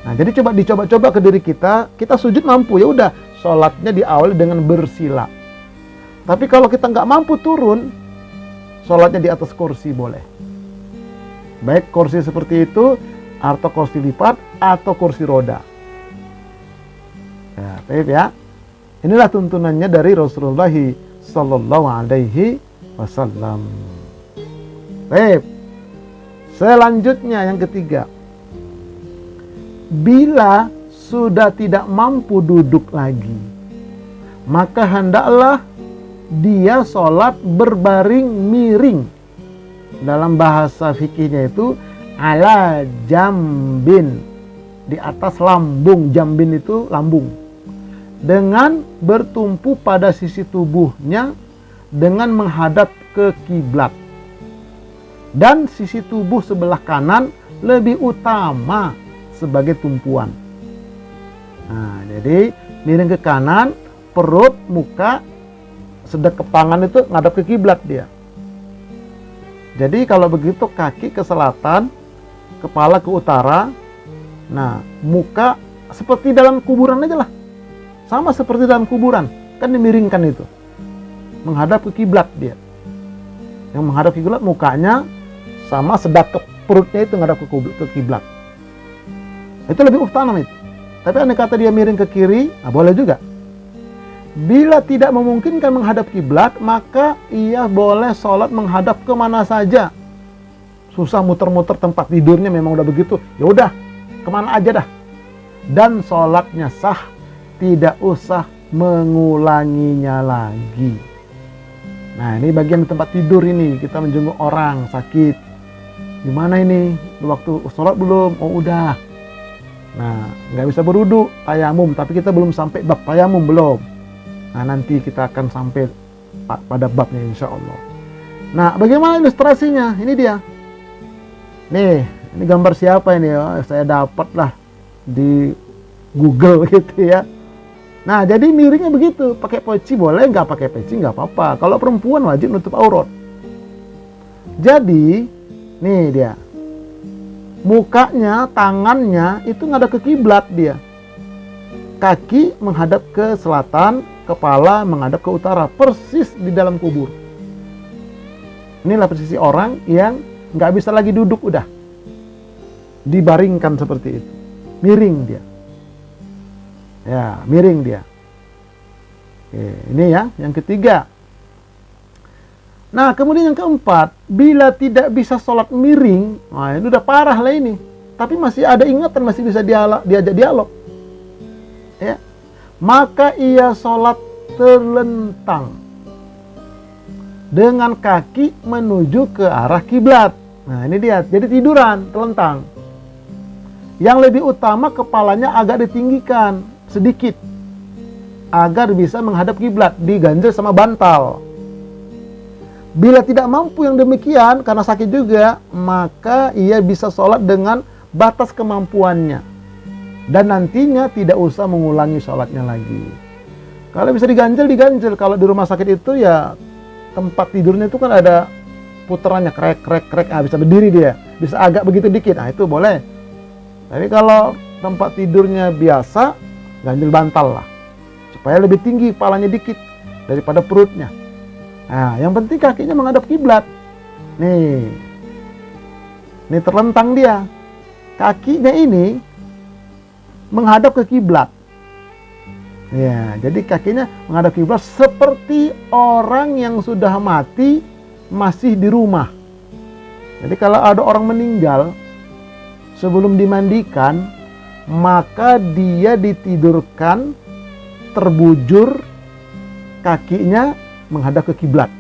Nah, jadi dicoba ke diri kita sujud mampu, ya udah, salatnya diawali dengan bersila. Tapi kalau kita nggak mampu turun, salatnya di atas kursi boleh. Baik kursi seperti itu, atau kursi lipat, atau kursi roda. Ya, baik ya. Inilah tuntunannya dari Rasulullah Sallallahu Alaihi Wasallam. Baik. Selanjutnya yang ketiga. Bila sudah tidak mampu duduk lagi, maka hendaklah dia sholat berbaring miring. Dalam bahasa fikihnya itu ala jambin, di atas lambung. Jambin itu lambung. Dengan bertumpu pada sisi tubuhnya dengan menghadap ke kiblat. Dan sisi tubuh sebelah kanan lebih utama sebagai tumpuan. Nah, jadi miring ke kanan, perut, muka, sedekap tangan itu ngadap ke kiblat dia. Jadi kalau begitu kaki ke selatan, kepala ke utara. Nah, muka seperti dalam kuburan aja lah. Sama seperti dalam kuburan, kan dimiringkan itu. Menghadap ke kiblat dia. Yang menghadap ke kiblat mukanya sama sedekap perutnya itu ngadap ke kiblat. Itu lebih utama itu. Tapi andai kata dia miring ke kiri, boleh juga. Bila tidak memungkinkan menghadap kiblat, maka ia boleh sholat menghadap ke mana saja. Susah muter-muter tempat tidurnya memang udah begitu. Ya udah, kemana aja dah. Dan sholatnya sah, tidak usah mengulanginya lagi. Nah, ini bagian tempat tidur ini. Kita menjenguk orang sakit. Gimana ini? Waktu sholat belum? Oh udah. Nah, nggak bisa berwudu, tayamum. Tapi kita belum sampai bab tayamum, belum. Nah, nanti kita akan sampai pada babnya insya Allah. Nah, bagaimana ilustrasinya? Ini dia. Nih, ini gambar siapa ini? Oh, saya dapat lah di Google gitu ya. Nah, jadi miringnya begitu. Pakai peci boleh, nggak pakai peci nggak apa-apa. Kalau perempuan wajib nutup aurat. Jadi, nih dia. Mukanya, tangannya itu ngadap ke kiblat dia. Kaki menghadap ke selatan, kepala menghadap ke utara, persis di dalam kubur. Inilah posisi orang yang nggak bisa lagi duduk, udah dibaringkan seperti itu, miring dia. Ya, miring dia. Oke, ini ya, yang ketiga. Nah, kemudian yang keempat, bila tidak bisa sholat miring, nah ini udah parah lah ini. Tapi masih ada ingatan, masih bisa diajak dialog. Ya, maka ia sholat terlentang dengan kaki menuju ke arah kiblat. Nah, ini dia, jadi tiduran, telentang. Yang lebih utama kepalanya agak ditinggikan sedikit agar bisa menghadap kiblat, diganjel sama bantal. Bila tidak mampu yang demikian karena sakit juga, maka ia bisa sholat dengan batas kemampuannya dan nantinya tidak usah mengulangi sholatnya lagi. Kalau bisa diganjel. Kalau di rumah sakit itu ya tempat tidurnya itu kan ada putarannya, krek, bisa berdiri dia, bisa agak begitu dikit, itu boleh. Tapi kalau tempat tidurnya biasa, ganjel bantal lah, supaya lebih tinggi kepalanya dikit daripada perutnya. Nah, yang penting kakinya menghadap kiblat. Nih terlentang dia, kakinya ini menghadap ke kiblat. Ya, jadi kakinya menghadap kiblat seperti orang yang sudah mati masih di rumah. Jadi kalau ada orang meninggal sebelum dimandikan, maka dia ditidurkan terbujur, kakinya menghadap ke kiblat.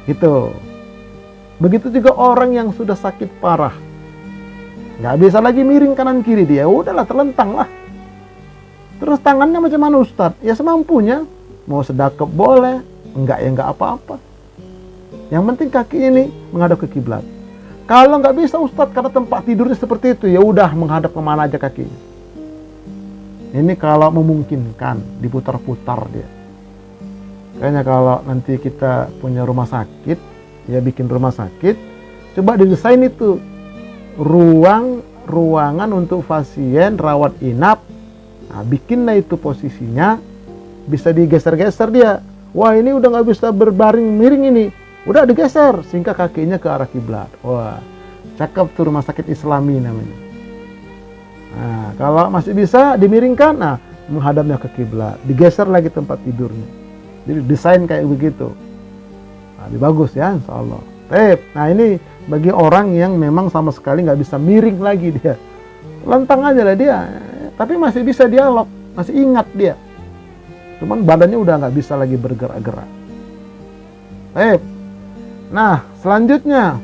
Gitu. Begitu juga orang yang sudah sakit parah, nggak bisa lagi miring kanan kiri, dia udahlah terlentang lah. Terus tangannya macam mana Ustadz? Ya semampunya, mau sedekap boleh, enggak ya enggak apa-apa. Yang penting kakinya ini menghadap ke kiblat. Kalau nggak bisa Ustadz karena tempat tidurnya seperti itu, ya udah menghadap kemana aja kakinya. Ini kalau memungkinkan, diputar-putar dia. Kayaknya kalau nanti kita punya rumah sakit, ya bikin rumah sakit, coba didesain itu ruangan untuk pasien rawat inap. Nah, bikinlah itu posisinya bisa digeser-geser dia. Wah, ini udah nggak bisa berbaring miring ini, udah digeser sehingga kakinya ke arah kiblat. Wah, cakep tuh rumah sakit Islami namanya. Nah, kalau masih bisa dimiringkan, nah menghadapnya ke kiblat, digeser lagi tempat tidurnya. Jadi desain kayak begitu. Nah, bagus ya, insya Allah. Nah, ini bagi orang yang memang sama sekali nggak bisa miring lagi dia, lentang aja lah dia. Tapi masih bisa dialog, masih ingat dia. Cuman badannya udah nggak bisa lagi bergerak-gerak. Nah, selanjutnya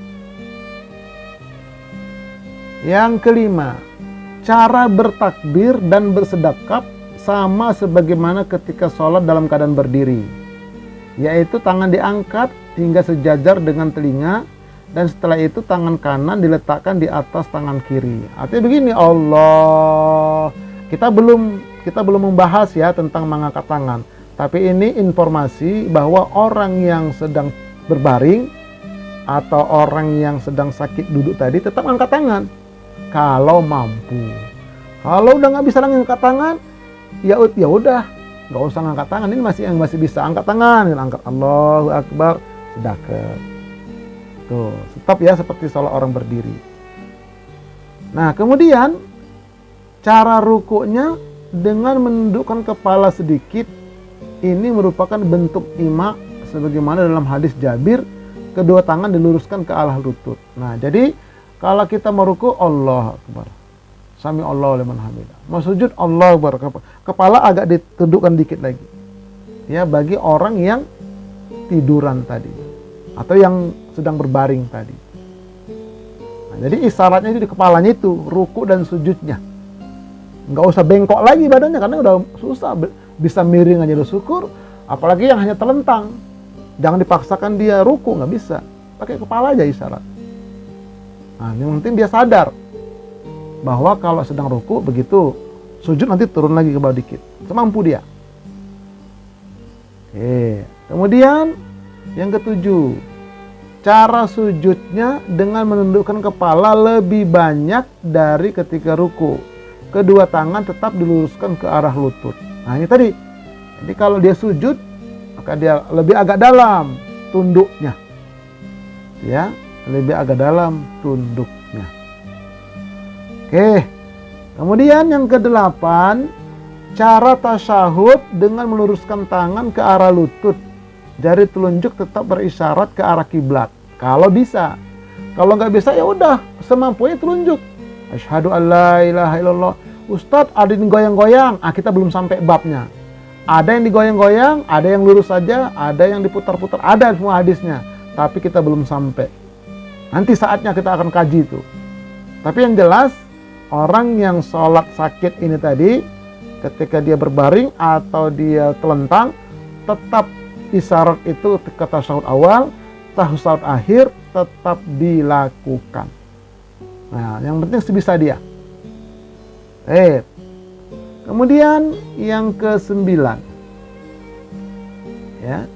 yang kelima, cara bertakbir dan bersedekap sama sebagaimana ketika sholat dalam keadaan berdiri, yaitu tangan diangkat hingga sejajar dengan telinga, dan setelah itu tangan kanan diletakkan di atas tangan kiri. Artinya begini, Allah, kita belum membahas ya tentang mengangkat tangan, tapi ini informasi bahwa orang yang sedang berbaring atau orang yang sedang sakit duduk tadi tetap angkat tangan kalau mampu. Kalau udah nggak bisa lagi angkat tangan, ya udah nggak usah ngangkat tangan. Ini masih bisa angkat tangan, angkat Allahu Akbar, sedekap. Tuh, tetap ya seperti sholat orang berdiri. Nah, kemudian cara rukuknya dengan menundukkan kepala sedikit. Ini merupakan bentuk ima sebagaimana dalam hadis Jabir, kedua tangan diluruskan ke arah lutut. Nah, jadi kalau kita meruku, Allah Akbar, Sami Allahu liman hamidah. Mau sujud, Allah Akbar, kepala agak ditundukkan dikit lagi. Ya, bagi orang yang tiduran tadi atau yang sedang berbaring tadi. Nah, jadi isyaratnya itu di kepalanya itu, ruku dan sujudnya. Nggak usah bengkok lagi badannya karena udah susah, bisa miring aja udah syukur, apalagi yang hanya telentang. Jangan dipaksakan dia ruku, nggak bisa. Pakai kepala aja isyarat. Nah, yang penting dia sadar bahwa kalau sedang ruku begitu sujud nanti turun lagi ke bawah dikit, semampu dia. Oke. Kemudian yang ketujuh, cara sujudnya dengan menundukkan kepala lebih banyak dari ketika ruku. Kedua tangan tetap diluruskan ke arah lutut. Nah, ini tadi. Jadi kalau dia sujud, maka dia lebih agak dalam tunduknya. Ya, lebih agak dalam tunduknya. Oke. Kemudian yang kedelapan, cara tasyahud dengan meluruskan tangan ke arah lutut. Jari telunjuk tetap berisyarat ke arah kiblat. Kalau bisa. Kalau nggak bisa ya udah semampunya telunjuk. Asyhadu alla ilaha illallah. Ustadz, ada yang goyang-goyang. Kita belum sampai babnya. Ada yang digoyang-goyang, ada yang lurus saja, ada yang diputar-putar, ada semua hadisnya. Tapi kita belum sampai. Nanti saatnya kita akan kaji itu. Tapi yang jelas, orang yang sholat sakit ini tadi, ketika dia berbaring atau dia telentang, tetap isyarat itu ketika tasyahud awal, tasyahud akhir tetap dilakukan. Nah, yang penting sebisa dia. Kemudian yang ke-9, ya,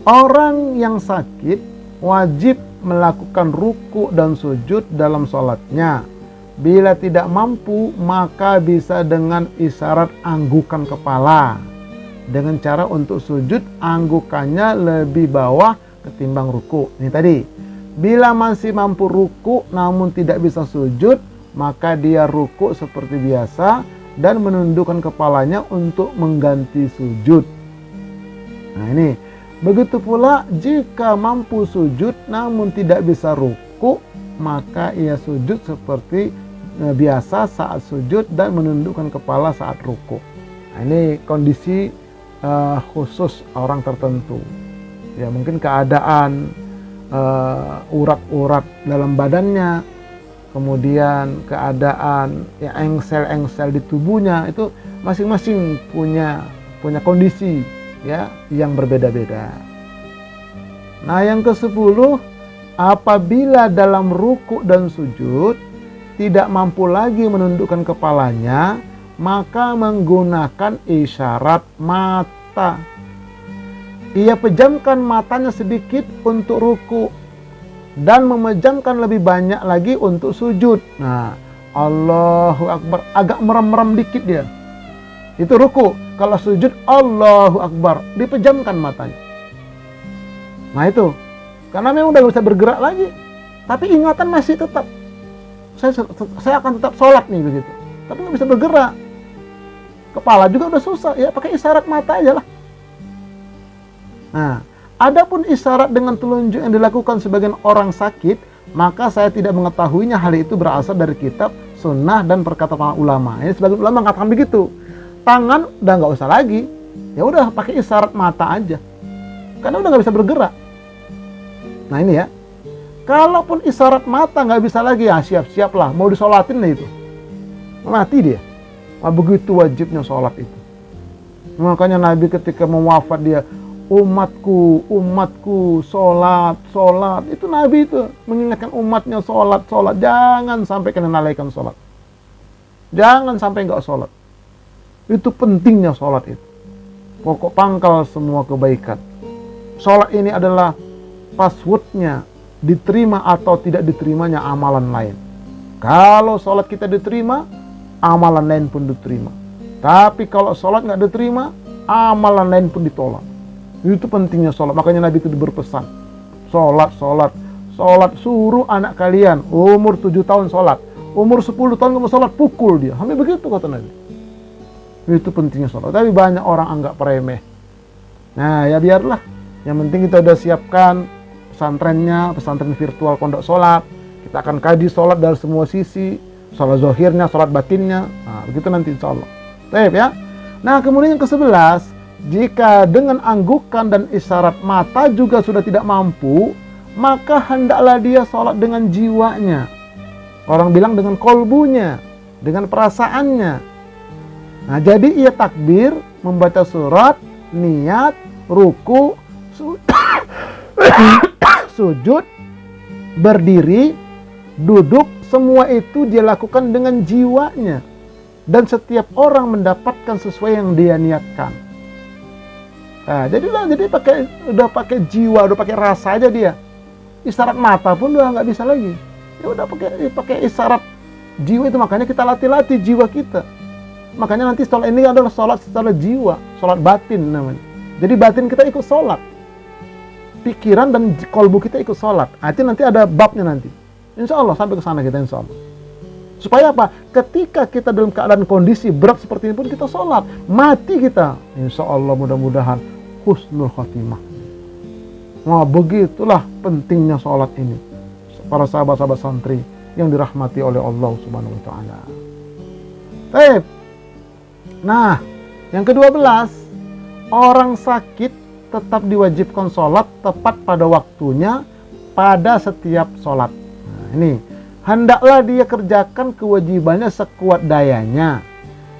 orang yang sakit wajib melakukan ruku dan sujud dalam sholatnya. Bila tidak mampu, maka bisa dengan isyarat anggukan kepala. Dengan cara untuk sujud, anggukannya lebih bawah ketimbang ruku. Ini tadi. Bila masih mampu ruku namun tidak bisa sujud, maka dia ruku seperti biasa dan menundukkan kepalanya untuk mengganti sujud. Nah ini, begitu pula jika mampu sujud namun tidak bisa ruku, maka ia sujud seperti biasa saat sujud dan menundukkan kepala saat ruku. Nah ini kondisi khusus orang tertentu. Ya mungkin keadaan urat-urat dalam badannya, kemudian keadaan ya engsel-engsel di tubuhnya, itu masing-masing punya kondisi ya yang berbeda-beda. Nah, yang ke-10, apabila dalam ruku dan sujud tidak mampu lagi menundukkan kepalanya, maka menggunakan isyarat mata. Ia pejamkan matanya sedikit untuk ruku dan memejamkan lebih banyak lagi untuk sujud. Nah, Allahu Akbar, agak merem-merem dikit dia. Itu ruku. Kalau sujud, Allahu Akbar, dipejamkan matanya. Nah itu, karena memang udah bisa bergerak lagi, tapi ingatan masih tetap. Saya akan tetap sholat nih begitu, tapi nggak bisa bergerak. Kepala juga udah susah, ya pakai isyarat mata aja lah. Nah, adapun isyarat dengan telunjuk yang dilakukan sebagian orang sakit, maka saya tidak mengetahuinya. Hal itu berasal dari kitab, sunnah, dan perkataan para ulama. Ini sebagian ulama mengatakan begitu. Tangan udah nggak usah lagi, ya udah pakai isyarat mata aja, karena udah nggak bisa bergerak. Nah ini ya, kalaupun isyarat mata nggak bisa lagi, ya siap-siaplah mau disolatin lah itu, mati dia. Nah, begitu wajibnya sholat itu. Makanya Nabi ketika mau wafat dia, umatku, sholat. Itu Nabi itu mengingatkan umatnya sholat. Jangan sampai kena nalaikan sholat. Jangan sampai nggak sholat. Itu pentingnya sholat itu. Pokok pangkal semua kebaikan. Sholat ini adalah passwordnya diterima atau tidak diterimanya amalan lain. Kalau sholat kita diterima, amalan lain pun diterima. Tapi kalau sholat nggak diterima, amalan lain pun ditolak. Itu pentingnya sholat. Makanya Nabi itu berpesan, sholat, suruh anak kalian umur 7 tahun sholat, umur 10 tahun kamu sholat, pukul dia. Sampai begitu kata Nabi. Itu pentingnya sholat. Tapi banyak orang anggap remeh. Nah ya biarlah, yang penting kita udah siapkan pesantrennya, pesantren virtual pondok sholat. Kita akan kaji sholat dari semua sisi, sholat zohirnya, sholat batinnya. Nah begitu nanti insya Allah. Baik ya. Nah kemudian yang ke-11, jika dengan anggukan dan isyarat mata juga sudah tidak mampu, maka hendaklah dia sholat dengan jiwanya. Orang bilang dengan kolbunya, dengan perasaannya. Nah jadi ia takbir, membaca surat, niat, ruku, sujud, berdiri, duduk, semua itu dia lakukan dengan jiwanya. Dan setiap orang mendapatkan sesuai yang dia niatkan. Nah, jadi udah pakai jiwa, udah pakai rasa aja dia. Isyarat mata pun udah nggak bisa lagi. Ya udah pakai isyarat jiwa itu, makanya kita latih jiwa kita. Makanya nanti sholat ini adalah sholat secara jiwa, sholat batin namanya. Jadi batin kita ikut sholat, pikiran dan kolbu kita ikut sholat. Nanti ada babnya nanti. Insya Allah sampai ke sana kita insya Allah. Supaya apa? Ketika kita dalam keadaan kondisi berat seperti ini pun kita sholat, mati kita, insya Allah mudah-mudahan husnul khotimah. Wah begitulah pentingnya sholat ini, para sahabat-sahabat santri yang dirahmati oleh Allah Subhanahu Wa Taala. Baik. Nah, yang ke-12, orang sakit tetap diwajibkan sholat tepat pada waktunya pada setiap sholat. Nah, ini hendaklah dia kerjakan kewajibannya sekuat dayanya.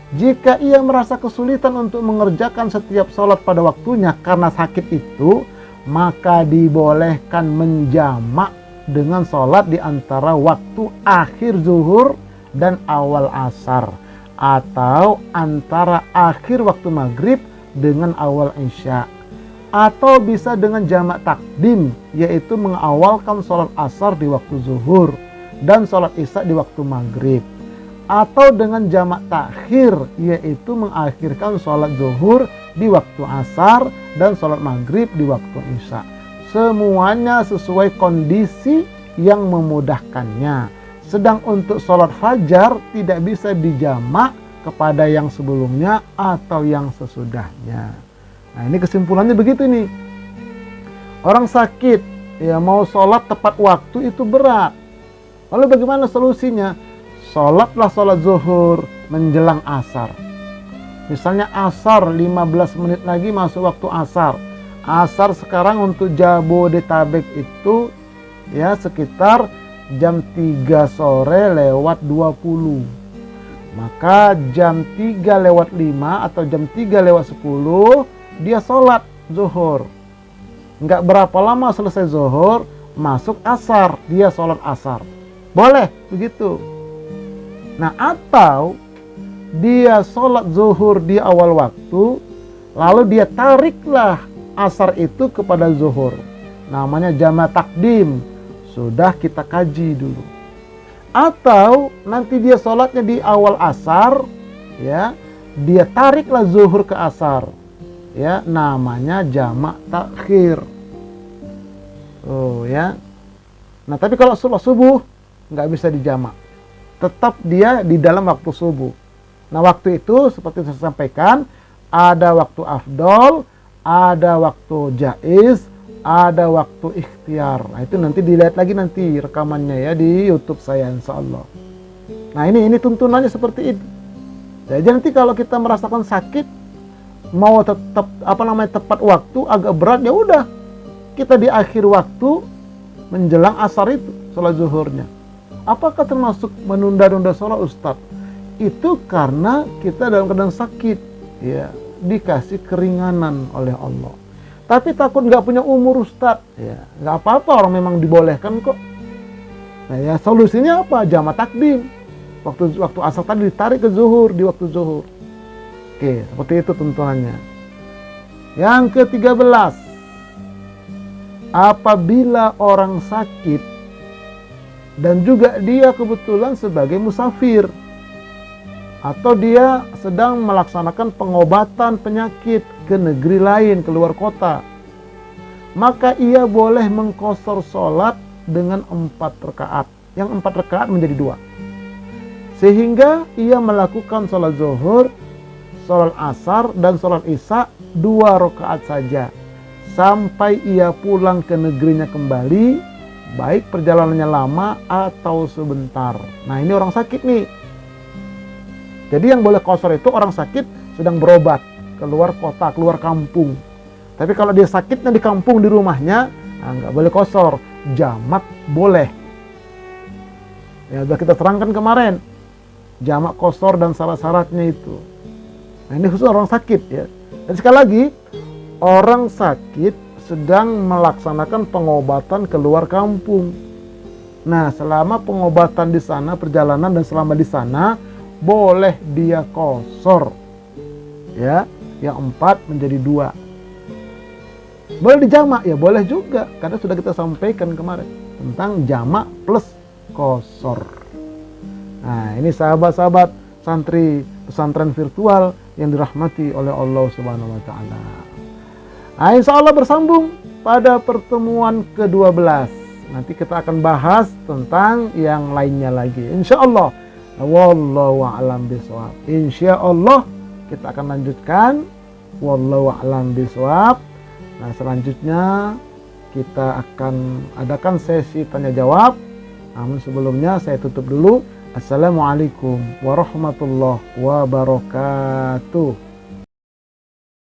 Jika ia merasa kesulitan untuk mengerjakan setiap sholat pada waktunya karena sakit itu, maka dibolehkan menjamak dengan sholat di antara waktu akhir zuhur dan awal asar, atau antara akhir waktu maghrib dengan awal isya, atau bisa dengan jamak takdim, yaitu mengawalkan sholat asar di waktu zuhur dan sholat isya di waktu maghrib, atau dengan jamak takhir, yaitu mengakhirkan sholat zuhur di waktu asar dan sholat maghrib di waktu isya. Semuanya sesuai kondisi yang memudahkannya. Sedang untuk sholat fajar tidak bisa dijamak kepada yang sebelumnya atau yang sesudahnya. Nah, ini kesimpulannya begitu nih. Orang sakit ya mau sholat tepat waktu itu berat. Lalu bagaimana solusinya? Sholatlah sholat zuhur menjelang asar. Misalnya asar 15 menit lagi masuk waktu asar. Asar sekarang untuk Jabodetabek itu ya sekitar jam 3 sore lewat 20. Maka jam 3 lewat 5 atau jam 3 lewat 10 dia sholat zuhur. Nggak berapa lama selesai zuhur, masuk asar, dia sholat asar. Boleh begitu. Nah, atau dia sholat zuhur di awal waktu, lalu dia tariklah asar itu kepada zuhur. Namanya jamak takdim. Sudah kita kaji dulu. Atau nanti dia sholatnya di awal asar, ya, dia tariklah zuhur ke asar, ya, namanya jamak takhir. Oh ya. Nah tapi kalau sholat subuh nggak bisa dijamak, tetap dia di dalam waktu subuh. Nah waktu itu seperti saya sampaikan, ada waktu afdol, ada waktu jaiz, ada waktu ikhtiar. Nah, itu nanti dilihat lagi nanti rekamannya ya di YouTube saya insyaallah. Nah ini tuntunannya seperti itu. Jadi nanti kalau kita merasakan sakit, mau tetap tepat waktu agak berat, ya udah kita di akhir waktu menjelang asar itu sholat zuhurnya. Apakah termasuk menunda-nunda sholat Ustadz? Itu karena kita dalam keadaan sakit, ya, dikasih keringanan oleh Allah. Tapi takut nggak punya umur Ustadz, ya nggak apa-apa, orang memang dibolehkan kok. Nah ya solusinya apa? Jamak takdim. Waktu asar tadi ditarik ke zuhur di waktu zuhur. Oke, seperti itu tuntunannya. Yang ke-13, apabila orang sakit dan juga dia kebetulan sebagai musafir, atau dia sedang melaksanakan pengobatan penyakit ke negeri lain, keluar kota, maka ia boleh mengqashar sholat dengan 4 rakaat. Yang 4 rakaat menjadi 2. Sehingga ia melakukan sholat zuhur, sholat asar, dan sholat isya 2 rakaat saja. Sampai ia pulang ke negerinya kembali, baik perjalanannya lama atau sebentar. Nah ini orang sakit nih. Jadi yang boleh qashar itu orang sakit sedang berobat, keluar kota, keluar kampung. Tapi kalau dia sakitnya di kampung, di rumahnya, nah nggak boleh qashar. Jamak boleh. Ya sudah kita terangkan kemarin, jamak qashar dan syarat-syaratnya itu. Nah ini khusus orang sakit ya. Dan sekali lagi, orang sakit sedang melaksanakan pengobatan keluar kampung. Nah selama pengobatan di sana, perjalanan dan selama di sana, boleh dia qashar, ya, yang 4 menjadi 2. Boleh dijamak, ya boleh juga, karena sudah kita sampaikan kemarin tentang jamak plus qashar. Nah ini sahabat-sahabat santri pesantren virtual yang dirahmati oleh Allah Subhanahu wa Ta'ala. Nah insya Allah bersambung pada pertemuan ke-12. Nanti kita akan bahas tentang yang lainnya lagi, insya Allah. Wallahu a'lam bishawab. Insyaallah kita akan lanjutkan. Wallahu a'lam bishawab. Nah, selanjutnya kita akan adakan sesi tanya jawab. Namun sebelumnya saya tutup dulu. Assalamualaikum warahmatullahi wabarakatuh.